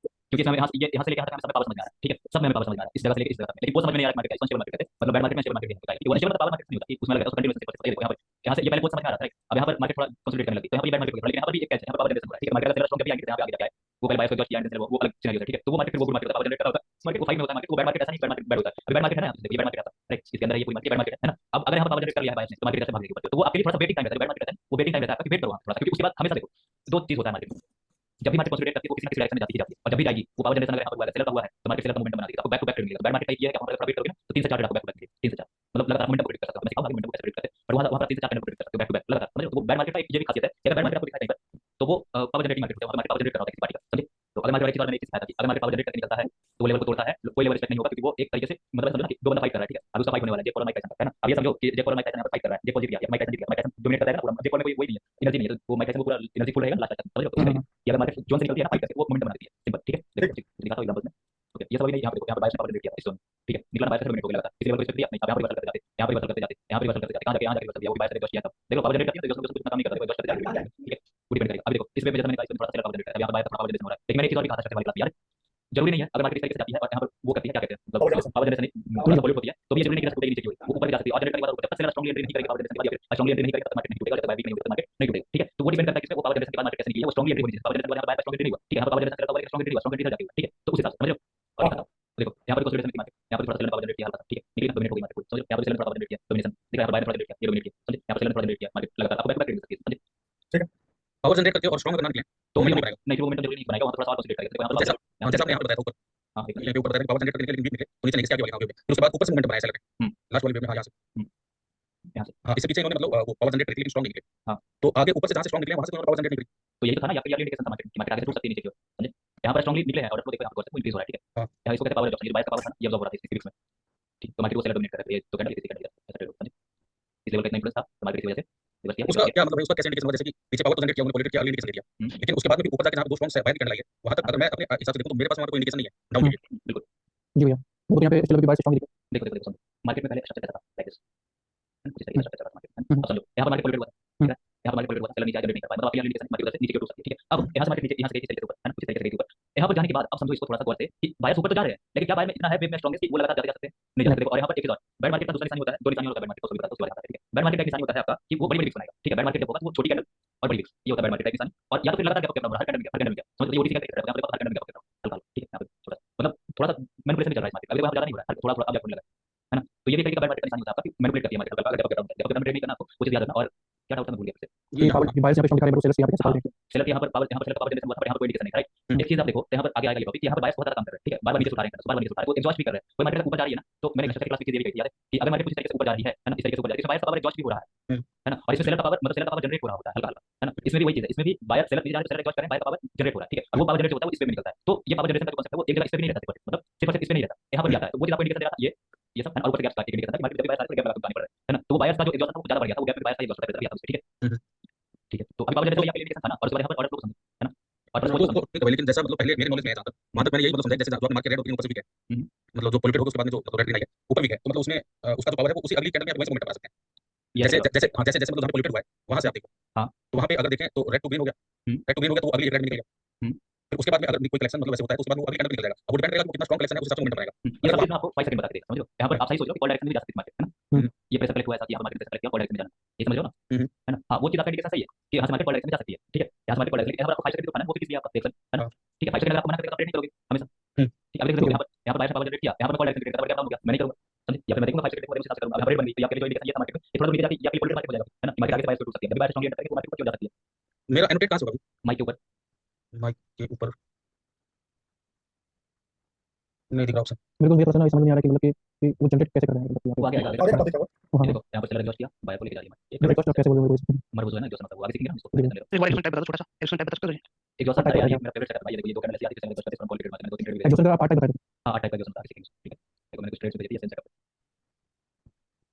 क्योंकि इसमें यहाँ से ये यहाँ से लेके यहाँ तक हमें सब पावर समझ में आ रहा है, ठीक है, सब में हमें पावर समझ में आ रहा है, इस जगह से लेके इस जगह तक, लेकिन वो समझ में नहीं आ रहा है मार्केट का, इसको मार्केट कहते हैं, मतलब बैड मार्केट में शेयर मार्केट होता है, वो शेयर पावर मार्केट नहीं होता, उसमें लगा उसका कंटिन्यूअस ये देखो यहाँ से ये पहले बहुत समझ में आ रहा था, अब यहाँ पर मार्केट थोड़ा कंसोलिडेट करने लगी, तो यहाँ पर ये बैड मार्केट हो गया, लेकिन यहाँ पर भी एक कैच है, यहाँ पर पावर जनरेशन हो रहा है, ठीक है। मार्केट का सेलर स्ट्रांग भी यहाँ पे आगे जाता है, वो पहले बायस को जस्ट किया एंड वो अलग सिनेरियो है, ठीक है। तो वो मार्केट फिर वो बुल मार्केट पावर जनरेट कर रहा होता है, मार्केट को फाइव में होता है, मार्केट वो बैड मार्केट ऐसा नहीं, बैड मार्केट बैड होता है, अभी बैड मार्केट है ना, ये बैड मार्केट आता है, राइट, इसके अंदर ये पूरी मार्केट बैड मार्केट है ना। अब अगर यहाँ पर पावर जनरेट कर लिया है बायस ने, तो मार्केट कैसे भागेगी ऊपर, तो वो आपके लिए थोड़ा सा वेटिंग टाइम रहता है, बैड मार्केट रहता है वो वेटिंग टाइम रहता है आपका, वेट करो थोड़ा सा, क्योंकि उसके बाद हमेशा देखो दो चीज होता है मार्केट में, जब भी मार्केट कंसोलिडेट करती है वो किसी ना किसी डायरेक्शन में जाती है, और जब भी जाएगी वो पावर जनरेशन अगर यहाँ पर हुआ है, सेलर का हुआ है, तो मार्केट सेलर का मोमेंटम बना देगी, आपको बैक टू बैक ट्रेड मिलेगा। बैड मार्केट का ये है कि आप वेट करोगे ना तो 3 से 4 ट्रेड आपको बैक टू बैक मिलेगी, 3 से 4 मतलब लगातार मोमेंटम प्रेडिक्ट कर सकते हो, मैं सिखाऊंगा मोमेंटम कैसे प्रेडिक्ट करते हैं, पर वहां पर 3 से 4 ट्रेड प्रेडिक्ट कर सकते हो बैक टू बैक लगातार, समझो। तो वो बैड मार्केट का एक ये भी खासियत है कि अगर बैड मार्केट आपको दिखाई देता है तो वो पावर जनरेटिंग मार्केट होता है, मार्केट पावर जनरेट कर रहा होता है किसी पार्टी का, समझे। तो अगर मार्केट वाली चीज और मैंने एक चीज सिखाया था कि अगर मार्केट पावर जनरेट करके निकलता है तो वो लेवल को तोड़ता है, कोई लेवल रिस्पेक्ट नहीं होगा, क्योंकि वो एक तरीके से मतलब समझो ना कि दो बंदा फाइट कर रहा है, ठीक है। अब उसका फाइट होने वाला है, जेक और माइक टायसन का, है ना। अब ये समझो कि जेक और माइक टायसन यहाँ पर फाइट कर रहा है, जेक पॉजिटिव गया, माइक टायसन जीत गया, माइक टायसन डोमिनेट करता है ना पूरा, जेक और में कोई वही नहीं है, एनर्जी नहीं है, तो वो माइक टायसन को पूरा एनर्जी फुल रहेगा लास्ट तक, समझ लो। तो ये अगर मार्केट जोन से निकलती है ना फाइट करके वो मोमेंटम बना देती है, सिंपल, ठीक है। देखो दिखाता हूं एग्जांपल में, ओके। ये सब नहीं, यहाँ पे देखो यहाँ पर बायस ने पावर जनरेट किया इस जोन, ठीक है, निकला बायस से डोमिनेट हो गया लगातार, इसी लेवल को रिस्पेक्ट दिया नहीं, अब यहाँ पर रिवर्सल करते जाते, यहाँ पर रिवर्सल करते जाते, यहाँ पर रिवर्सल करते जाते, कहां जाके यहाँ जाके रिवर्सल दिया, वो बायस ने रिवर्स किया, तब देखो पावर जनरेट करती है तो कुछ काम नहीं करता, रिवर्स करते जाते, ठीक है। वो डिपेंड करेगा। अब देखो इस वे पे जैसे मैंने कहा इसमें थोड़ा सा पावर जनरेट करता है, यहाँ पर बायस पावर जनरेशन हो रहा है, लेकिन मैंने एक चीज और भी कहा था स्ट्रक्चर वाली क्लास में यार, जरूरी नहीं है अगर मार्केट इस तरीके से जाती है और यहाँ पर वो करती है, क्या कहते हैं मतलब पावर जनरेशन नहीं पॉल्यूट होती है, तो भी जरूरी नहीं कि नीचे की वो ऊपर जा सकती है, और जनरेट करने के बाद जब तक सेलर स्ट्रांगली एंट्री नहीं करेगा पावर जनरेशन के बाद, या स्ट्रांगली एंट्री नहीं करेगा तब मार्केट नहीं टूटेगा, जब वीक नहीं होगा मार्केट नहीं टूटेगा, ठीक है। तो वो डिपेंड करता है कि वो पावर जनरेशन के बाद मार्केट कैसे निकली है, वो स्ट्रांगली एंट्री होनी चाहिए, पावर जनरेशन के बाद स्ट्रांगली एंट्री नहीं हुआ, ठीक है। यहाँ पर पावर जनरेशन का स्ट्रांगली एंट्री हुआ, स्ट्रांगली एंट्री जाती है, ठीक है। तो उस हिसाब से समझ लो और दिखाता हूं, देखो यहाँ पर कंसोलिडेशन की मार्केट, यहाँ पर थोड़ा सा पावर जनरेट किया हल्का, ठीक है, निकली डोमिनेट हो गई मार्केट, समझो। यहाँ पर सेलर पावर जनरेट किया, डोमिनेशन दिखा, यहाँ पर बायर थोड़ा जनरेट किया, ये डोमिनेट किया, समझे। यहाँ पर सेलर थोड़ा जनरेट किया, मार्केट लगातार आपको बैक टू बैक ट्रेड कर सकती है, समझे।
ठीक है।
पावर जनरेट करके और स्ट्रॉन्ग करना निकले तो
नहीं
नहीं पाएगा,
नहीं, वो मोमेंटम जरूरी नहीं बनाएगा, वहां थोड़ा सा और कंसोलिडेट करेगा, देखो यहाँ पर
जैसा
यहाँ
जैसा आपने यहाँ पर बताया था ऊपर,
हाँ देखो
यहाँ पे ऊपर बताया था पावर जनरेट करने के लिए वीक निकले, तो नीचे नहीं, इसके आगे वाली हाँ, फिर उसके बाद ऊपर से मोमेंटम बनाया सेलर ने लास्ट वाले वेव में, हाँ यहाँ से
यहाँ से,
हाँ, इससे पीछे इन्होंने मतलब वो पावर जनरेट करके लेकिन स्ट्रॉन्ग निकले,
हाँ।
तो आगे ऊपर से जहाँ से स्ट्रॉन्ग निकले वहां से उन्होंने पावर जनरेट नहीं करी,
तो यही तो था ना, यहाँ पे इंडिकेशन था मार्केट की, मार्केट आगे से टूट सकती है नीचे की ओर, समझे। यहाँ पर स्ट्रांगली निकले हैं, ऑर्डर फ्लो देखो यहाँ पर वो इंक्रीज हो रहा है, ठीक है।
हाँ।
यहाँ इसको कहते हैं पावर एब्जॉर्प्शन, बायस का पावर था ना ये अब्जॉर्ब हो रहा था इस में, ठीक। तो मार्केट को सेलर डोमिनेट कर रहा है, ये तो कैंडल इसी कैंडल ऐसा ट्रेड होता है, इस लेवल का इतना इंफ्लुएंस था तो मार्केट की वजह से रिवर्स किया,
उसका क्या मतलब है, उसका कैसे इंडिकेशन होगा, जैसे कि पीछे पावर तो जनरेट किया उन्होंने, पॉलिटिक किया, अर्ली इंडिकेशन दे दिया, लेकिन उसके बाद में भी ऊपर जाके जहाँ पे दो स्ट्रॉन्ग बायर की कैंडल आई है वहां तक अगर मैं अपने हिसाब से देखूं तो मेरे पास वहां कोई इंडिकेशन नहीं है डाउन की,
बिल्कुल।
जी भैया, वो तो यहाँ पे इस लेवल की बात स्ट्रांग दिखी।
देखो देखो देखो, मार्केट में पहले स्ट्रक्चर कैसा था, लाइक दिस, कुछ इस तरीके से स्ट्रक्चर था मार्केट में, अब समझो यहाँ पर मार्केट पॉलिटेड हुआ, ठीक है। यहाँ पर मार्केट पॉलिटेड हुआ, सेलर नीचे जनरेट नहीं कर पाया, मतलब आपकी इंडिकेशन मार्केट से नीचे की ओर टूट सकती है, ठीक है। अब यहाँ से मार्केट नीचे, यहाँ से इस तरीके से ऊपर, है ना, कुछ तरीके से ऊपर, यहाँ पर जाने के बाद अब समझो इसको थोड़ा सा गौर से कि बायर्स ऊपर तो जा रहे हैं, लेकिन क्या बायर में इतना है वेव में स्ट्रांगेस्ट कि वो लगातार जाते जा सकते हैं, नहीं जा सकते। और यहाँ पर एक चीज और, बैड मार्केट का दूसरा निशान होता है, दो निशान होता है बैड मार्केट का, उसको भी बताता हूं, उसके बाद आता है, ठीक है। बैड मार्केट का निशान होता है आपका कि वो बड़ी बड़ी विक्स बनाएगा, ठीक है। बैड मार्केट जब होगा तो वो छोटी कैंडल और बड़ी विक्स, ये होता है बैड मार्केट का निशान। और या तो फिर लगातार गैप अप हर कैंडल में, हर कैंडल में समझ लो, ये ओटीसी का कैरेक्टर है, यहाँ पर हर कैंडल में गैप अप हल्का, ठीक है। यहाँ पे छोटा मतलब थोड़ा सा मैनिपुलेशन चल रहा है इस मार्केट, अभी वहां ज्यादा नहीं हो रहा है, थोड़ा थोड़ा अब गैप होने लगा है ना। तो ये भी तरीका बैड मार्केट का निशान होता है आपका कि मैनिपुलेट करती है मार्केट, अगर गैप अप ट्रेड नहीं करना आपको, वो चीज याद रखना। और क्या डाउट था मैं भूल गया फिर से,
ये पावर बायस यहाँ पे स्ट्रांग दिखा रहे हैं, सेलर्स यहाँ पे
हाँ,
सपोर्ट देखिए।
सेलर के यहाँ पर पावर जनरेशन हुआ था, पर यहाँ पर कोई इंडिकेशन नहीं था, राइट। एक चीज आप देखो, तो यहाँ पर आगे आएगा ये टॉपिक कि यहाँ पर बायस बहुत ज्यादा काम कर रहे हैं, ठीक है। बार बार नीचे उठा रहे हैं, बार बार नीचे उठा रहे हैं, वो एग्जॉस्ट भी कर रहे हैं। कोई मार्केट ऊपर जा रही है ना, तो मैंने स्ट्रक्चर क्लास में चीज ये भी कही थी याद है कि अगर मार्केट कुछ तरीके से ऊपर जा रही है ना, इस तरीके से ऊपर जा रही है, इसमें बायस का पावर एग्जॉस्ट भी हो रहा है ना। और इसमें सेलर का पावर मतलब सेलर का पावर जनरेट हो रहा होता है हल्का हल्का, है ना। इसमें भी वही चीज है, इसमें भी बायर सेलर नीचे जा रहे हैं, सेलर एग्जॉस्ट कर रहे हैं, बायर का पावर जनरेट हो रहा है, ठीक है। और वो पावर जनरेट होता है वो इस पे निकलता है, तो ये पावर जनरेशन का जो कांसेप्ट है वो एक जगह इस पे भी नहीं रहता, मतलब सिर्फ इस पे नहीं रहता, यहाँ पर भी आता है। तो वो चीज आपको इंडिकेशन दे रहा था ये सब, और ऊपर से गैप का इंडिकेशन था कि मार्केट जब बायर सारे गैप लगाने पड़ रहे हैं, है ना। तो वो बायर्स का जो एग्जॉस्ट था वो ज्यादा बढ़ गया था, वो गैप में बायर्स का एग्जॉस्ट था, ठीक है ठीक है। तो अभी पावर जनरेशन का इंडिकेशन था ना, और उसके बाद यहाँ पर ऑर्डर फ्लो समझो, है ना। ऑर्डर फ्लो समझो,
ठीक है। लेकिन जैसा मतलब पहले मेरे नॉलेज में आया था वहां तक मैंने यही मतलब समझा, जैसे जो आपने मार्केट रेड होती है ऊपर से भी है, मतलब जो पॉलिटेड होगा उसके बाद में जो रेड नहीं है ऊपर भी है, तो मतलब उसमें उसका जो पावर है वो उसी अगली कैंडल में आप वैसे मोमेंट बना सकते हैं। जैसे जैसे हाँ जैसे जैसे मतलब पॉलिटेड हुआ है वहां से आप देखो,
हाँ।
तो वहां पे अगर देखें तो रेड टू ग्रीन हो गया, रेड टू ग्रीन हो गया तो अगली रेड में निकल गया, फिर उसके बाद में अगर कोई कलेक्शन मतलब वैसे होता है तो उसके बाद वो अगली कैंडल निकल जाएगा। अब वो डिपेंड करेगा कि कितना स्ट्रांग कलेक्शन है उस हिसाब से मोमेंट बनाएगा।
ये सब चीज मैं आपको 5 सेकंड बता के देगा, समझ लो। यहाँ पर आप सही सोच लो कि कॉल डायरेक्शन में भी जा सकती है मार्केट, है ना। ये प्रेशर कलेक्ट हुआ है साथ, यहाँ मार्केट प्रेशर कलेक्ट किया, कॉल डायरेक्शन में जाना, ये समझ लो ना, है ना। हाँ, वो चीज आपका इंडिकेशन सही है कि यहाँ से मार्केट कॉल डायरेक्शन में जा सकती है, ठीक है। यहाँ से मार्केट पड़ा है, लेकिन यहाँ पर आपको 5 सेकंड दिखाना है, वो भी किसी आपका देख सकते है ना।
हाँ।
ठीक है, 5 सेकंड अगर आपको मना करेगा तो ट्रेड नहीं करोगे हमेशा।
हम्म।
ठीक है, अब देखो यहाँ पर बायर पावर जनरेट किया, यहाँ पर मैं कॉल एक्शन क्रिएट करता गया, हो गया, मैं नहीं करूंगा, समझे? या फिर मैं देखूंगा 5 सेकंड के बाद उसी हिसाब से करूंगा। अब रेट बन गई, तो ये आपके लिए जो इंडिकेशन ये था मार्केट में, ये थोड़ा नीचे जाती है, ये आपके लिए मार्केट हो जाएगा, है ना? मार्केट आगे से बायर टूट सकती है, जब बायर स्ट्रांगली एंटर करेगी तो मार्केट ऊपर क्यों जा सकती है,
मेरा एनोटेट कहाँ से होगा
माइक के ऊपर।
माइक के ऊपर? नहीं दिख रहा ऑप्शन।
मेरे को ये पता नहीं समझ नहीं आ रहा कि मतलब कि वो जनरेट कैसे कर रहे हैं, मतलब
वो
यहाँ
आगे आएगा,
आगे का टॉपिक है वो।
पे। हाँ
ये देखो यहाँ पर सेलर एग्जॉस्ट किया, बायर को लेके जा रही है मार्केट,
मेरे को कैसे बोल रहे हो?
मरबूज है ना एग्जॉस्ट, मतलब वो आगे सीखेंगे ना इसको।
जी।
एक बार इसमें टाइप बता दो, छोटा सा इसमें टाइप बता सकते हो?
एग्जॉस्ट
टाइप
है यार,
कर
ये मेरा फेवरेट सेटअप है, ये देखो ये दो कैंडल ऐसी आती है, एग्जॉस्ट करते हैं, क्वालिटी मार्केट में 2-3 ट्रेड
जो सर आप पार्ट टाइप बता रहे थे
हां 8 टाइप का एग्जॉस्ट आगे सीखेंगे, ठीक है? देखो मैंने कुछ ट्रेड्स भेजी थी सेंस सेटअप,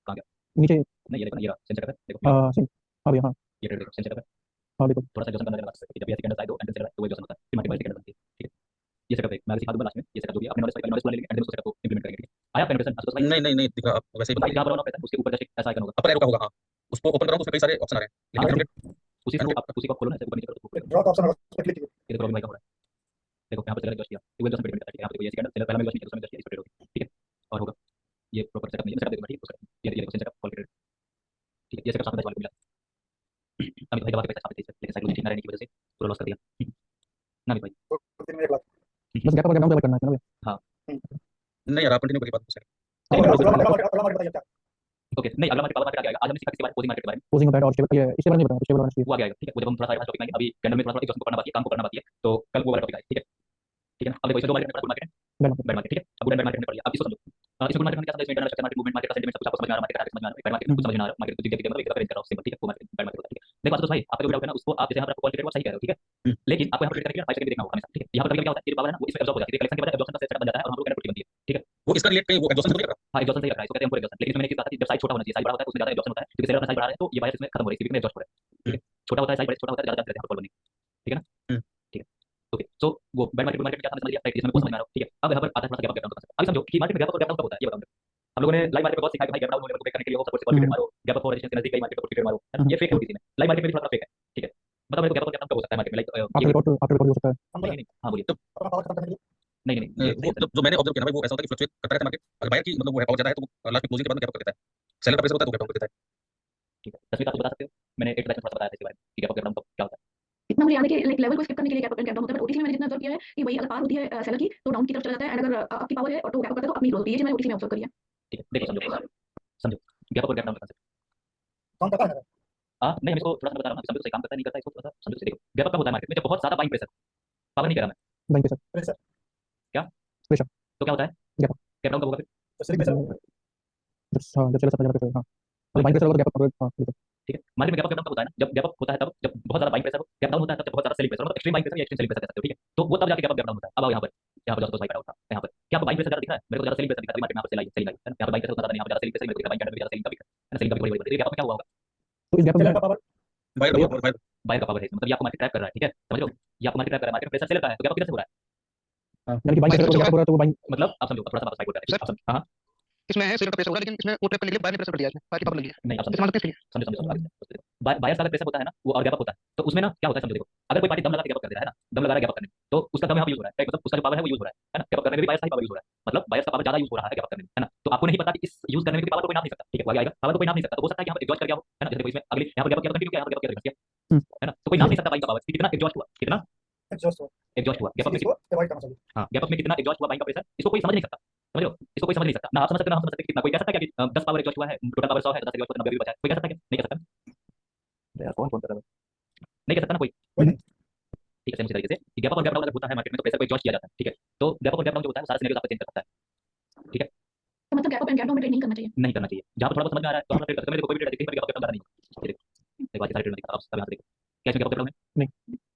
कहां गया?
नीचे।
नहीं ये देखो ना, ये रहा सेंस सेटअप है, देखो
सही। हाँ भैया, हाँ
ये ट्रेड देखो सेंस सेटअप है,
हाँ देखो।
थोड़ा सा एग्जॉस्ट करना लगा सकते हैं, जब ये कैंडल आए दो एंड सेलर तो वो एग्जॉस्ट होता है, फिर मार्केट बाय कैंडल बनती है, ठीक है? ये सेटअप है, मैं सिखा दूंगा लास्ट में, ये सेटअप जो भी है अपने नॉलेज पर नॉलेज वाले लेंगे एंड उसको सेटअप को इंप्लीमेंट करेंगे, ठीक है? आया पेनिट्रेशन आसपास भाई,
नहीं नहीं नहीं दिख रहा, आप वैसे ही
भाई
बताइए।
जहां पर ऑन ऑफ है उसके ऊपर जैसे ऐसा आइकन होगा,
अपर एरो का होगा, हाँ उसको ओपन कर रहा हूँ तो उसमें कई सारे ऑप्शन आ रहे हैं,
हाँ,
लेकिन एनोटेट
उसी को आप उसी को खोलो ना, ऐसे ऊपर नीचे करो तो
ड्रॉ का ऑप्शन होगा, उस पे क्लिक कीजिए।
ये प्रॉब्लम भाई का हो रहा है, देखो यहाँ पे सेलर एग्जॉस्ट किया, वो एग्जॉस्ट पेमेंट करता है, यहाँ पे देखो ये कैंडल सेलर पहला में एग्जॉस्ट नहीं किया, दूसरा में एग्जॉस्ट किया, इस पे ट्रेड होगी, ठीक है? और होगा ये प्रॉपर सेटअप नहीं है, सेटअप देखो ठीक है, उसका ये देखो सेटअप कॉल करें, ठीक है? ये सेटअप साथ में वाले को मिला, अभी भाई दबा के पैसा साथ में, लेकिन साइकोलॉजी ठीक ना रहने की वजह से पूरा लॉस कर दिया ना भाई।
तो 3 में 1 लाख।
बस गैप अप डाउन करना है ना भैया।
नहीं यार आप कंटिन्यू करिए बात से।
अगला
और
मार्केट बताइए क्या?
ओके, नहीं अगला मार्केट आ गया, आज हमने सीखा किसी बारे पोजिंग मार्केट के बारे में,
पोजिंग बैड और स्टेबल, ये इसके बारे में बताना, स्टेबल होना चाहिए।
वो आ गया, ठीक है? वो जब हम थोड़ा सा टॉपिक आएंगे, अभी कैंडल में थोड़ा एग्जॉस्ट को करना बाकी है, काम को करना बाकी है, तो कल वो वाला टॉपिक आएगा, ठीक है? ठीक है ना? अब देखो इसमें दो मार्केट में मार्केट
बैड
बैड मार्केट, ठीक है? अब बैड मार्केट में पड़ गया, अब इसको समझो, इसमें गुड मार्केट में क्या समझ में internal structure market movement market का सेंटीमेंट सब कुछ आपको समझ में आ रहा है, मार्केट का समझ में आ रहा है, बैड मार्केट कुछ समझ में आ रहा है, मार्केट कुछ जगह मतलब एक तरफ रेंज कर रहा हूं सिंपल, ठीक है? वो मार्केट बैड मार्केट होता है, ठीक है? देखो आसुतोष भाई आपका जो डाउट है ना उसको आप जैसे यहाँ पर आपको क्वालिटेटिव सही कह रहे हो, ठीक है? लेकिन आपको यहाँ पर ट्रेड करके 5 सेकंड देखना होगा हमेशा, ठीक है? यहाँ पर कभी क्या होता है ये पावर है ना वो इसमें एब्जॉर्ब हो जाती है, कलेक्शन के बाद एब्जॉर्प्शन का सेटअप बन जाता है और हम लोग कैंडल बनती है, ठीक है?
वो इसका रिलेट कहीं वो एग्जॉस्ट तो नहीं कर रहा?
हाँ एग्जॉर्प्शन सही लग रहा है, इसको कहते हैं पूरे एग्जॉर्प्शन, लेकिन इसमें मैंने एक चीज बताई, जब साइज छोटा होना चाहिए, साइज बड़ा होता है उसमें ज्यादा एब्जॉर्प्शन होता है, क्योंकि सेलर अपना साइज बढ़ा रहा है तो ये बायस इसमें खत्म हो रही है, इसमें एग्जॉस्ट हो रहा है, ठीक है? छोटा होता है साइज, बड़ा छोटा होता है ज्यादा करते हैं फॉलो नहीं, ठीक है ना? ठीक है, ओके, सो वो बैड मार्केट मार्केट क्या था समझ लिया, इसमें कुछ समझ में आ रहा है, ठीक है? अब यहाँ पर आता है थोड़ा सा गैप अप का कंसेप्ट, अभी समझो कि मार्केट में गैप अप और गैप डाउन कब होता है ये बताओ। हम लोगों ने लाइव मार्केट में बहुत सीखा है कि भाई गैप डाउन होने को ब्रेक करने के लिए वो सपोर्ट से कॉल मारो, गैप अप और रेजिस्टेंस के नजदीक कई मार्केट को ट्रेड मारो, है ना? ये फेक है किसी में, लाइव मार्केट में भी थोड़ा फेक है, ठीक है? मतलब मेरे को गैप अप और गैप डाउन कब हो सकता है मार्केट में, लाइक
आफ्टर रिकॉर्ड हो सकता है।
हम
नहीं
बोले
नहीं हां बोलिए,
अपना पावर खत्म करने के लिए
नहीं नहीं
नहीं, वो जो मैंने ऑब्जर्व किया ना भाई वो ऐसा होता है कि फ्लक्चुएट करता रहता है मार्केट, अगर बायर की मतलब वो है पावर ज्यादा है तो लास्ट में क्लोजिंग के बाद में गैप अप कर देता है, सेलर का प्रेशर होता है तो गैप अप कर देता है।
ठीक है, तस्वीर आप बता सकते हो, मैंने एक लाइन में थोड़ा सा बताया था इसके बारे में कि गैप अप गैप डाउन क्या होता है।
इतना मुझे याद है कि लाइक लेवल को स्किप करने के लिए gap up and gap down होता है, बट ओटीसी में मैंने जितना ऑब्जर्व किया है कि वही अगर पार होती है सेलर की तो डाउन की तरफ चला जाता है, एंड अगर आपकी पावर है और तो गैप अप करता है तो अपनी क्लोज होती है, ये चीज मैंने ओटीसी में ऑब्जर्व करी है।
ठीक है, देखो समझो गैप अप और गैप डाउन का कंसेप्ट,
काम करता है ना?
नहीं हम इसको थोड़ा सा बता रहा हूँ, समझो सही काम करता है नहीं करता है, इसको थोड़ा सा समझो से देखो। गैप अप कब होता है मार्केट में, जब बहुत ज्यादा बाइंग प्रेशर, पावर नहीं कह रहा मैं,
बैंक पे सर।
प्रेशर
क्या
प्रेशर
तो क्या होता है
गैप अप।
गैप डाउन कब होगा फिर,
तो सिर्फ प्रेशर
जब चला सकता है प्रेशर। हाँ बैंक प्रेशर होगा तो गैप अप। हाँ बिल्कुल।
ठीक है? मार्केट में गैप अप गैप डाउन कब होता है ना, जब गैप अप होता है तब जब बहुत ज्यादा बाइंग प्रेशर हो, गैप डाउन होता है तब जब बहुत ज्यादा सेलिंग प्रेशर, मतलब एक्सट्रीम बाइंग प्रेशर या एक्सट्रीम सेलिंग प्रेशर कह सकते हो, ठीक है? तो वो तब जाके गैप अप गैप डाउन होता है। अब आओ यहाँ पर जो भाई खड़ा होता है यहाँ पर, क्या आपको बाइंग प्रेशर ज्यादा दिख रहा है? मेरे को ज्यादा सेलिंग प्रेशर दिख रहा है मार्केट में, यहाँ पर सेलिंग आई है ना, यहाँ पर बाइंग प्रेशर उतना ज्यादा नहीं, यहाँ पर ज्यादा सेलिंग प्रेशर मेरे को दिख रहा है, बाइंग कैंडल भी ज्यादा सेलिंग का दिख रहा है ना, सेलिंग का भी बड़ी बड़ी गैप में क्या हुआ होगा,
तो इस गैप
सेलर
में
का पावर
बायर का पावर बायर
बायर का पावर है, मतलब ये आपको मार्केट ट्रैप कर रहा है, ठीक है? समझ लो ये आपको मार्केट ट्रैप कर रहा है, मार्केट प्रेशर सेलर का है तो गैप अप किधर से हो रहा है,
यानी कि बैंक प्रेशर गैप हो रहा है तो वो बैंक
मतलब आप समझो थोड़ा सा वापस साइड होता है, हां
इसमें है सेलर का प्रेशर होगा, लेकिन इसमें वो ट्रैप करने के लिए बायर ने प्रेशर कर दिया, इसमें बायर की पावर लगी है,
नहीं आप
इसका मतलब इसके लिए
समझो समझो समझो बायर्स का अगर प्रेशर होता है ना वो और गैप अप होता है तो उसमें ना क्या होता है समझो देखो, अगर कोई पार्टी दम लगा के गैप अप कर दे रहा है ना, दम लगा रहा है गैप अप करने में, तो उसका दम यहाँ पे यूज हो रहा है, मतलब उसका जो पावर है वो यूज हो रहा है ना, गैप अप करने में भी बायर्स का ही पावर यूज हो रहा है, मतलब बायर्स का पावर ज्यादा यूज हो रहा है गैप अप करने में, है ना? तो आपको नहीं पता कि इस यूज करने में पावर को कोई नाप नहीं सकता, ठीक है? वो आगे आएगा, पावर को कोई नाप नहीं सकता, तो हो सकता है कि यहाँ पर एग्जॉस्ट कर गया हो, है ना? जैसे देखो इसमें अगली यहाँ पर गैप अप किया तो कंटिन्यू किया, यहाँ पर गैप अप किया, है ना? तो कोई नाप नहीं सकता बाइंग का पावर कितना एग्जॉस्ट हुआ, कितना
एग्जॉस्ट हो
एग्जॉस्ट हुआ गैप अप में,
इसको डिवाइड करना चाहिए।
हाँ गैप अप में कितना एग्जॉस्ट हुआ बाइंग का प्रेशर, इसको कोई समझ नहीं सकता, समझ लो इसको कोई समझ नहीं सकता ना, आप समझ सकते ना हम समझ सकते कितना, कोई कह सकता है कि 10 पावर एग्जॉस्ट हुआ है, टोटल पावर 100 है, 10 एग्जॉस्ट हुआ 90 भी बचा है, कोई कह सकता है क्या? नहीं कह सकता यार, कौन कौन कर रहा है, नहीं कह सकता ना कोई,
कोई नहीं
ठीक है? सेम इसी तरीके से गैप अप और गैप डाउन अगर होता है मार्केट में तो प्रेशर को एग्जॉस्ट किया जाता है, ठीक है? तो गैप अप और गैप डाउन जो होता है वो सारा सिनेरियो आपको चेंज कर सकता है, ठीक है?
तो मतलब gap up and gap down में ट्रेड नहीं करना चाहिए।
नहीं करना चाहिए, जहां पर थोड़ा बहुत समझ में आ रहा है तो हम ट्रेड कर सकते हैं, मेरे को कोई भी ट्रेड देखिए पर गैप अप गैप डाउन नहीं होगा, ठीक है? देखो आज सारे ट्रेड में दिखा आप सब यहाँ से देखो, क्या इसमें गैप अप गैप डाउन है?
नहीं।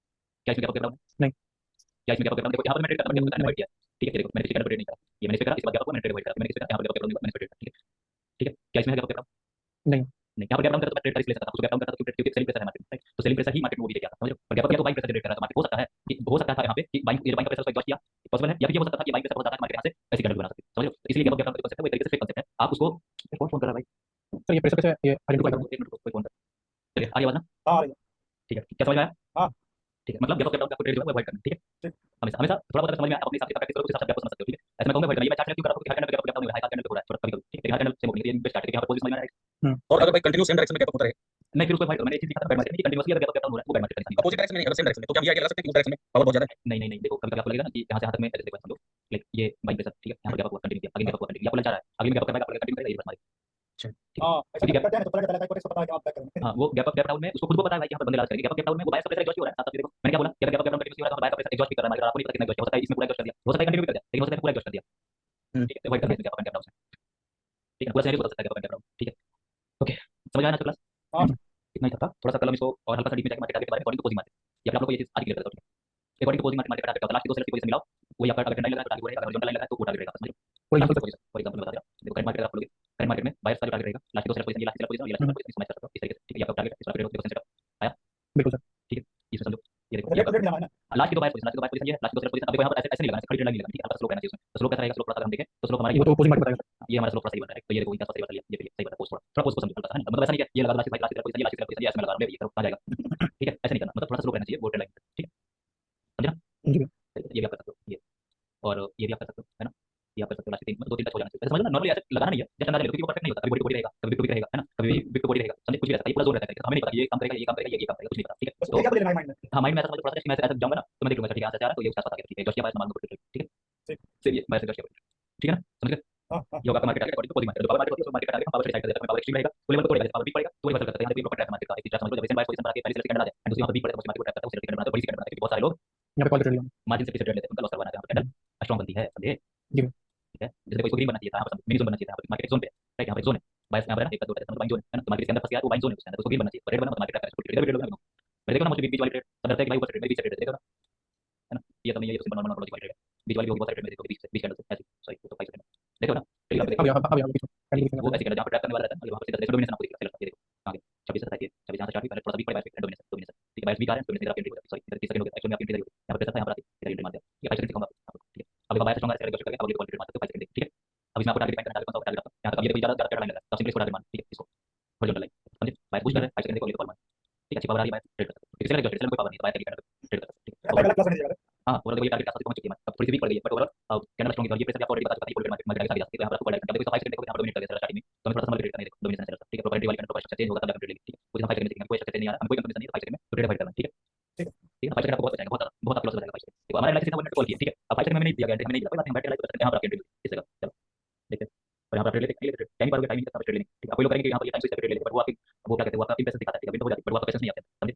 क्या इसमें गैप अप गैप डाउन है?
नहीं।
क्या इसमें गैप अप गैप डाउन, देखो यहाँ पर मैं ट्रेड करता हूं, मैंने किया, ठीक है? देखो मैंने किसी कैंडल ट्रेड नहीं करा, ये मैंने इस पे करा, इसके बाद गैप अप मैंने ट्रेड करा, मैंने इस पे करा, यहाँ पर गैप अप गैप डाउन मैंने ट्रेड करा, ठीक है? ठीक है, क्या इसमें गैप अप गैप डाउन
नहीं।
नहीं, यहाँ पर गैप डाउन करता तो मैं ट्रेड कर ले सकता था, उसको गैप डाउन करता तो क्योंकि सेलिंग प्रेशर है मार्केट में, राइट? तो सेलिंग प्रेशर ही मार्केट में वो भी लेके आता, समझ लो? और गैप अप किया तो बाइंग प्रेशर जनरेट कर रहा था मार्केट, हो सकता है कि हो सकता था यहाँ पे कि बाइंग ये बाइंग का प्रेशर उसको एग्जॉस्ट किया पॉसिबल है, या फिर ये हो सकता था कि बाइंग प्रेशर बहुत ज्यादा है मार्केट यहाँ से ऐसी कैंडल बना सकती है, समझ लो? इसलिए gap up gap down concept है, वो एक तरीके से फेक कंसेप्ट है, आप उसको कौन फोन कर रहा है भाई,
सर ये प्रेशर कैसे ये आइडेंटिफाई करना
एक मिनट कोई फोन कर, चलिए आ रही आवाज ना,
हाँ आ रही है
ठीक है? क्या समझ में आया?
हाँ।
ठीक है, मतलब गैप अप गैप डाउन का ट्रेड जो है वो अवॉइड करना, ठीक है?
ठीक।
हमेशा हमेशा थोड़ा बहुत अगर समझ में आया आप अपने हिसाब से प्रैक्टिस करो, उस हिसाब से गैप को समझ सकते हो, ठीक है? ऐसे मैं कहूंगा भाई ये मैं चार्ट क्यों कर रहा हूं कि हर कैंडल पे गैप अप गैप डाउन हो रहा है, हर कैंडल पे हो रहा है, थोड़ा कभी ठीक है? हर कैंडल से मूव नहीं है, ये स्टार्ट करके यहाँ पर पोजीशन समझ में आ रहा है,
और अगर भाई कंटिन्यू सेम डायरेक्शन में गैप अप होता रहे
नहीं फिर उसको भाई मैंने एक चीज दिखा था बैड मार्केट में कि कंटीन्यूअसली अगर गैप अप गैप डाउन हो रहा है वो बैड मार्केट का निशानी है,
अपोजिट डायरेक्शन में नहीं, अगर सेम डायरेक्शन में, तो क्या हम ये आइडिया लगा सकते हैं कि उस डायरेक्शन में पावर बहुत ज्यादा है?
नहीं नहीं नहीं, देखो कभी कभी आपको लगेगा ना कि यहाँ से यहाँ तक में ऐसे देखो समझो, लाइक ये बाइक पे सब ठीक है, यहाँ पर गैप हुआ कंटिन्यू किया, आगे गैप हुआ कंटिन्यू, आपको लग जा रहा है आगे गैप करना है, कंटिन्यू करेगा, ये बस हमारी
अच्छा
ठीक है।
हाँ ऐसा
क्योंकि
करते हैं तो पता चला है इसको पता है कि आप बैक करेंगे
हाँ वो गैप डाउन में उसको खुद को पता है भाई कि यहाँ पर बंदे लाल करेंगे, गैप डाउन में वो बायस प्रेशर एग्जॉस्ट हो रहा है, साथ साथ देखो मैंने क्या बोला, गैप डाउन कंटिन्यूअसली हो रहा है, बायस प्रेशर एग्जॉस्ट भी कर रहा है, मगर आपको नहीं पता कितना एग्जॉस्ट हो सकता है, इसमें पूरा एग्जॉस्ट कर दिया, हो सकता है कंटिन्यू कर दिया, लेकिन हो सकता है पूरा एग्जॉस्ट कर दिया, ठीक है, तो वही कर दिया गैप डाउन से, ठीक है, पूरा सिनेरियो बता सकता है गैप डाउन, ठीक है, ओके समझ आया ना क्लास?
हाँ
इतना ही था, थोड़ा सा कलम इसको और हल्का सा डीप में जाके मार्केट टारगेट के बारे में अकॉर्डिंग टू पोजिंग मार्केट, ये आप लोगों को ये चीज आज क्लियर कर दो, according to posing market target का लास्ट की दो सेल की पोजीशन मिलाओ, वही आपका टारगेट लाइन लगा तो टारगेट रहेगा, अगर हॉरिजॉन्टल लाइन लगा तो वो टारगेट रहेगा, समझ लो
फॉर
लास्ट
एग्जांपल
की पोजीशन फॉर एग्जांपल बता दिया, देखो करंट मार्केट आप लोगे, करंट मार्केट में बायर्स का टारगेट रहेगा, लास्ट की दो सेल पोजीशन, ये लास्ट सेल पोजीशन और ये लास्ट पोजीशन समझ सकते हो इस तरीके से, ठीक है, ये आपका टारगेट इस टारगेट को सेटअप आया,
बिल्कुल सर।
ठीक है, इसमें समझो ये देखो ये
रेट
आपका
रेट मिलाना है ना
लास्ट की दो बायर्स पोजीशन, लास्ट की दो बायर्स पोजीशन ये है, लास्ट की दो सेल पोजीशन, अब देखो यहाँ पर ऐसे ऐसे नहीं लगाना, खड़ी ट्रेंड लाइन नहीं लगानी, ठीक है, हल्का स्लो रहना चाहिए उसमें, तो स्लो कैसा रहेगा, स्लो थोड़ा सा हम देखें तो स्लो हमारा ये
वो तो अपोजिट मार्केट बताएगा।
ये हमारा स्लो थोड़ा सही बन रहा है, तो ये देखो इनका सही बता लिया, ये सही बता पोस्ट थोड़ा पोस्ट को समझो हल्का सा, है ना, मतलब ऐसा नहीं है ये लगा लास्ट की लास्ट की पोजीशन, ये लास्ट की पोजीशन, ये ऐसे में लगा रहा हूं, ये तरफ आ जाएगा, ठीक है, ऐसे नहीं करना, मतलब थोड़ा सा स्लो रहना चाहिए वो ट्रेंड लाइन, ठीक है, समझे ना?
जी
ये भी आप कर सकते हो, ये और ये भी आप कर सकते हो, है ना, ये आप कर सकते हो, लास्ट तीन मतलब दो तीन टच हो जाना चाहिए, ऐसे समझ लो नॉर्मली ऐसे लगाना नहीं है, जैसे अंदाजा ले लो, क्योंकि वो परफेक्ट नहीं होता, कभी बॉडी बॉडी रहेगा, कभी बिग रहेगा, है ना, कभी बिग बॉडी रहेगा, समझे, कुछ भी रहता है, ये पूरा जोन रहता है, हमें नहीं पता ये काम करेगा, ये काम करेगा, ये काम करेगा, कुछ नहीं पता, ठीक है,
बस ये क्या बोल रहे हैं माइंड में
हाँ माइंड में ऐसा समझ थोड़ा सा मैं ऐसे जाऊंगा ना तो मैं देख लूंगा ठीक है यहाँ से आ रहा है तो ये उसका पता ठीक है जोश के बाद सामान को ठीक है,
ठीक
फिर ये मैं जोश ठीक है ना, समझ गए?
हाँ हाँ
ये होगा market target according to position market, जो पावर मार्केट होती है मार्केट टारगेट पावर डिसाइड कर देता है, पावर एक्सट्रीम रहेगा तो लेवल को तोड़ेगा, पावर वीक पड़ेगा तो रिवर्सल करता है, यहाँ पे प्रॉपर ट्रैक मार्केट का एक समझ लो, जब सेकंड बाय पोजीशन पर आके पहले सेकंड आ जाए एंड दूसरी वहां पे वीक पड़ेगा तो मार्केट को ट्रैक करता है, उसे सेकंड बनाता है, बड़ी सेकंड बनाता है, बहुत सारे लोग
यहाँ पे कॉल कर लिया
मार्जिन से ट्रेड लेते हैं, उनका लॉस करवाना है, यहाँ पे कैंडल स्ट्रांग बनती है, समझे?
जी
ठीक है, जैसे कोई ग्रीन बनना चाहिए था, यहाँ पर मिनी जोन बनना चाहिए था, मार्केट जोन पे राइट, यहाँ पे जोन है बायस यहाँ पर है ना, एक दो मतलब बाइंग जोन है ना, तो मार्केट के अंदर फंस गया वो बाइंग जोन है, उसके अंदर उसको ग्रीन बनना चाहिए, रेड बना तो मार्केट ट्रैक करेगा, ट्रेड लोग मैं देखो ना मुझे बीच वाली ट्रेड सब रहता है कि भाई ऊपर ट्रेड में बीच ट्रेड देखो ना, है ना, ये तो नहीं है, ये तो सिंपल नॉर्मल वाली ट्रेड है, बीच वाली होगी बहुत सारे ट्रेड में देखो, बीच कैंडल से ऐसे सॉरी तो 5 सेकंड देखो ना, टेलीग्राम पे
अब
देखो
यहाँ पे कैंडल
वो ऐसे कैंडल जहाँ पर ट्रैक करने वाला रहता है मतलब वहाँ पर सीधा डोमिनेशन आपको दिखेगा, चलो ये देखो आगे 26 27 26 यहाँ से स्टार्ट हुई, पहले थोड़ा सा वीक पड़ा बायस डोमिनेशन डोमिनेशन ठीक है, बायस वीक आ रहा है डोमिनेशन आपकी एंट्री हो जाती है, सॉरी 30 सेकंड हो गया, एक्चुअली आपकी एंट्री हो गई, यहाँ पर पैसा था यहाँ पर आके इधर एंट्री मार दिया, ठीक है 5 सेकंड दिखाऊंगा आपको, ठीक है, अब देखो बायस स्ट्रांग है एग्जॉस्ट करके अब ये क्वालिटी मार सकते हो 5 सेकंड ठीक है, अब इसमें आपको टारगेट फाइंड करना है, कौन सा टारगेट आपका यहाँ तक, अब ये देखो ज्यादा ज्यादा लाइन लगा तो सिंपली इसको टारगेट मान, ठीक है, इसको हॉरिजॉन्टल लाइन समझे, बायस पुश कर रहा है 5 सेकंड देखो ये कॉल मान, ठीक है, अच्छी पावर आ रही है बायस ट्रेड कर सकते हो, किसी ने एग्जॉस्ट कोई पावर नहीं है, बायस ट्रेड कर सकते हो, ठीक है,
पहला क्लास नहीं जाएगा
हाँ और ये टारगेट के आसपास पहुंच चुकी है, अब थोड़ी सी वीक पड़ गई है बट ओवरऑल कैंडल स्ट्रांग है, ये प्रेशर आपको ऑलरेडी पता चुका है, फुल मार्केट मार्केट आगे जा सकती है, यहाँ पर आपको डायरेक्ट देखो 5 सेकंड देखो यहाँ पर डोमिनेट कर दिया स्टार्टिंग में, तो हमें थोड़ा सा मार्केट करना है, देखो डोमिनेशन से ठीक है, प्रॉपर्टी वाली कैंडल का स्ट्रक्चर चेंज होगा तब ट्रेड लेगी, ठीक है, कुछ 5 सेकंड में कोई स्ट्रक्चर नहीं आ रहा, हमें कोई कंफर्मेशन नहीं है 5 सेकंड में तो ट्रेड फाइट करना, ठीक है,
ठीक है
ठीक है, 5 सेकंड आपको बहुत बचाएगा, बहुत बहुत आपको लॉस हो जाएगा 5 सेकंड, देखो हमारा लाइक सीधा 1 मिनट कॉल किया, ठीक है, अब 5 सेकंड में नहीं दिया गया, मैंने नहीं दिया, कोई बात नहीं, बैठ के लाइक कर सकते हैं, यहाँ पर ट्रेड इस जगह चलो देखते हैं, और यहाँ पर ट्रेड लेते टाइम पर टाइमिंग का ट्रेड लेंगे, ठीक है, कोई लोग करेंगे यहाँ पर ये टाइम से ट्रेड लेंगे बट वो आपकी वो क्या कहते हैं वो आपका इंप्रेशन दिखाता है, ठीक है, विंडो हो जाती है बट वो आपका पेशेंस नहीं आता, समझे?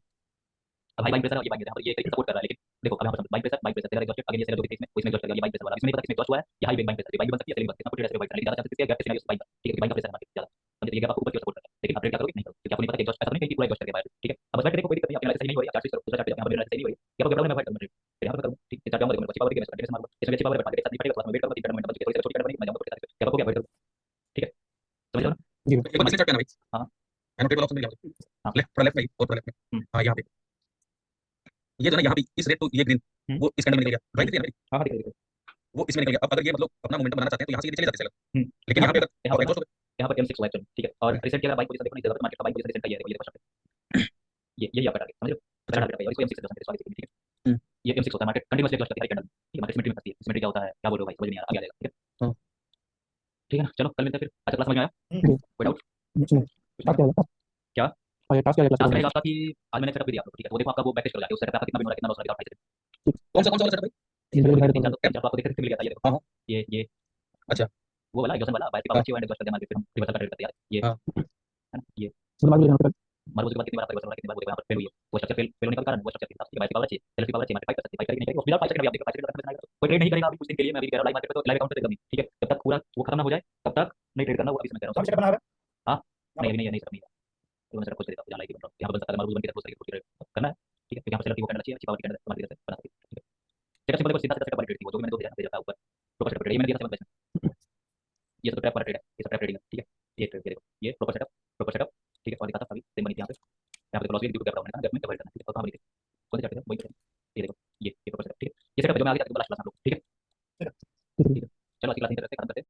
अब भाई बाइंग प्रेशर और ये बाइंग यहाँ पर ये कहीं सपोर्ट कर रहा है, लेकिन देखो अब यहाँ पर बाइंग प्रेशर तेरा एग्जॉस्ट अगेन ये सेल जो भी इसमें इसमें एग्जॉस्ट कर गया, ये बाइंग प्रेशर वाला इसमें नहीं पता किसमें एग्जॉस्ट हुआ है, ये हाई बाइंग प्रेशर बाइंग बन सकती है, सेलिंग बन सकती है, कुछ ऐसे बाइंग लेकिन ज्यादा चांसेस इसके गैप सिनेरियो बाइंग ठीक है, बाइंग का प्रेशर मार्केट ज्यादा समझे, ये गैप आपको ऊपर की ओर सपोर्ट कर रहा है, लेकिन आप ट्रेड क्या करोगे नहीं करोगे क्योंकि आपको नहीं पता कि एग्जॉस्ट ऐसा नहीं कि पूरा एग्जॉस्ट करके बाहर, ठीक है, अब बस बैठ के कोई दिक्कत नहीं, आपकी लाइफ सही नहीं हो रही है, चार्ट करो दूसरा चार्ट यहाँ पर सही नहीं हो रही है, क्या गैप में फाइट करूंगा ट्रेड यहाँ पर करूँ, ठीक है, चार्ट जाऊंगा देखो अच्छी पावर की मैं स्टार्ट से मारूंगा, इसमें अच्छी पावर है मार्केट साथ नहीं पड़ेगा, थोड़ा मैं वेट करूंगा 3 मिनट बच के थोड़ी सी छोटी कैंडल बनी मैं जाऊंगा थोड़ी क्या आपको क्या वेट करूं, ठीक है, समझ लो ना?
जी
एक बार पिछले चैप्टर में भाई
हाँ
एनोटेबल ऑप्शन मिल गया,
हाँ
लेफ्ट थोड़ा लेफ्ट में और थोड़ा लेफ्ट में, हां यहाँ पे ये जो ना यहाँ पे इस रेड टू ये ग्रीन वो इस कैंडल में निकल गया, राइट दिख रही है ना,
हाँ ठीक है
वो इसमें निकल गया, अब अगर ये मतलब अपना मोमेंटम बनाना चाहते हैं तो यहाँ से ये चले जाते हैं, लेकिन
यहाँ
यहाँ पे अगर
यहाँ पर
एग्जॉस्ट हो
यहाँ पर M6 हुआ एक्चुअली, ठीक है, और रिसेंट की अगर बाइंग पोजीशन देखो ना इस जगह पर मार्केट का बाइंग पोजीशन रिसेंट का ये है, ये देखो स्ट्रक्चर ये यही आपका टारगेट समझ लो, पहला टारगेट है और इसको M6 से समझ ठीक है,
हम्म
ये M6 होता है मार्केट कंटीन्यूअसली एग्जॉस्ट करती है कैंडल, ठीक है, मार्केट सिमेट्री में फंसती है, सिमेट्री क्या होता है क्या बोल रहे हो भाई समझ नहीं आ रहा, आगे आएगा, ठीक है
हाँ
ठीक है ना, चलो कल मिलते हैं फिर, अच्छा क्लास समझ में आया,
जी
कोई डाउट
सुनिए टास्क क्या है
क्या?
और ये टास्क क्या है
टास्क
क्लास
रहेगा आपका कि आज मैंने सेटअप भी दिया आपको, ठीक है, वो देखो आपका वो बैक टेस्ट कर जाके उस सेटअप आपका कितना भी हो रहा है कितना लॉस हो रहा है कितना
कौन सा वाला सेटअप भाई,
ये
भाई
दिखाई देता है
3 4 आपको देखते मिल गया था, ये देखो
हाँ हाँ
ये
अच्छा
वो वाला एग्जॉशन वाला बाय पावर
हाँ
अच्छी वाला एग्जॉस्ट कर दिया मार्केट, फिर हम रिवर्सल का ट्रेड करते हैं यार, ये
हाँ
है ना, ये
सुन मार लेना पड़ेगा
मारो उसके बाद कितनी बार आपका रिवर्सल कितनी बार वो देखो यहाँ पर फेल हुई है, वो स्ट्रक्चर फेल होने का कारण वो स्ट्रक्चर के हिसाब से बाय पावर अच्छी सेल्स की पावर अच्छी मार्केट फाइट कर सकती है, फाइट करेगी नहीं करेगी बिना 5 सेकंड भी आप देखो 5 सेकंड का कोई ट्रेड नहीं करेगा अभी कुछ दिन के लिए, मैं अभी कह रहा हूं लाइव मार्केट पे तो लाइव अकाउंट पे एकदम ठीक है, जब तक पूरा वो खत्म ना हो जाए तब तक नहीं ट्रेड करना, वो अभी से मैं कह रहा
हम
हूं
सेटअप बना रहे हैं
हां नहीं अभी नहीं है, नहीं सर नहीं है, तो मैं सर कुछ देता हूं लाइव बन रहा हूं यहाँ पर बन सकता है मारो बन के कुछ तरीके से करना है, ठीक है, क्योंकि यहाँ पर सेलर की वो कैंडल अच्छी है, अच्छी पावर की कैंडल मार्केट से बना सकती है, ठीक है, चेक सिंपल सीधा सीधा वाली ट्रेड थी वो जो मैंने दो भेजा था ऊपर प्रॉपर सेटअप ट्रेड ये मैंने दिया था 7 में, ये सब ट्रैप वाला ट्रेड है, ये सब ट्रैप ट्रेडिंग है, ठीक है, ये ट्रेड देखो ये प्रॉपर सेटअप ठीक है, और दिखाता था अभी सेम बनी थी यहाँ पे लॉस भी ड्यू टू गैप डाउन है ना, गैप में कवर करना, ठीक है, और कहां बनी थी कौन सी चार्ट है वही करें, ये देखो ये प्रॉपर सेटअप ठीक है, ये सेटअप जो मैं आगे जाके लास्ट क्लास हम लोग ठीक है, ठीक है चलो आज की क्लास नहीं करते खत्म करते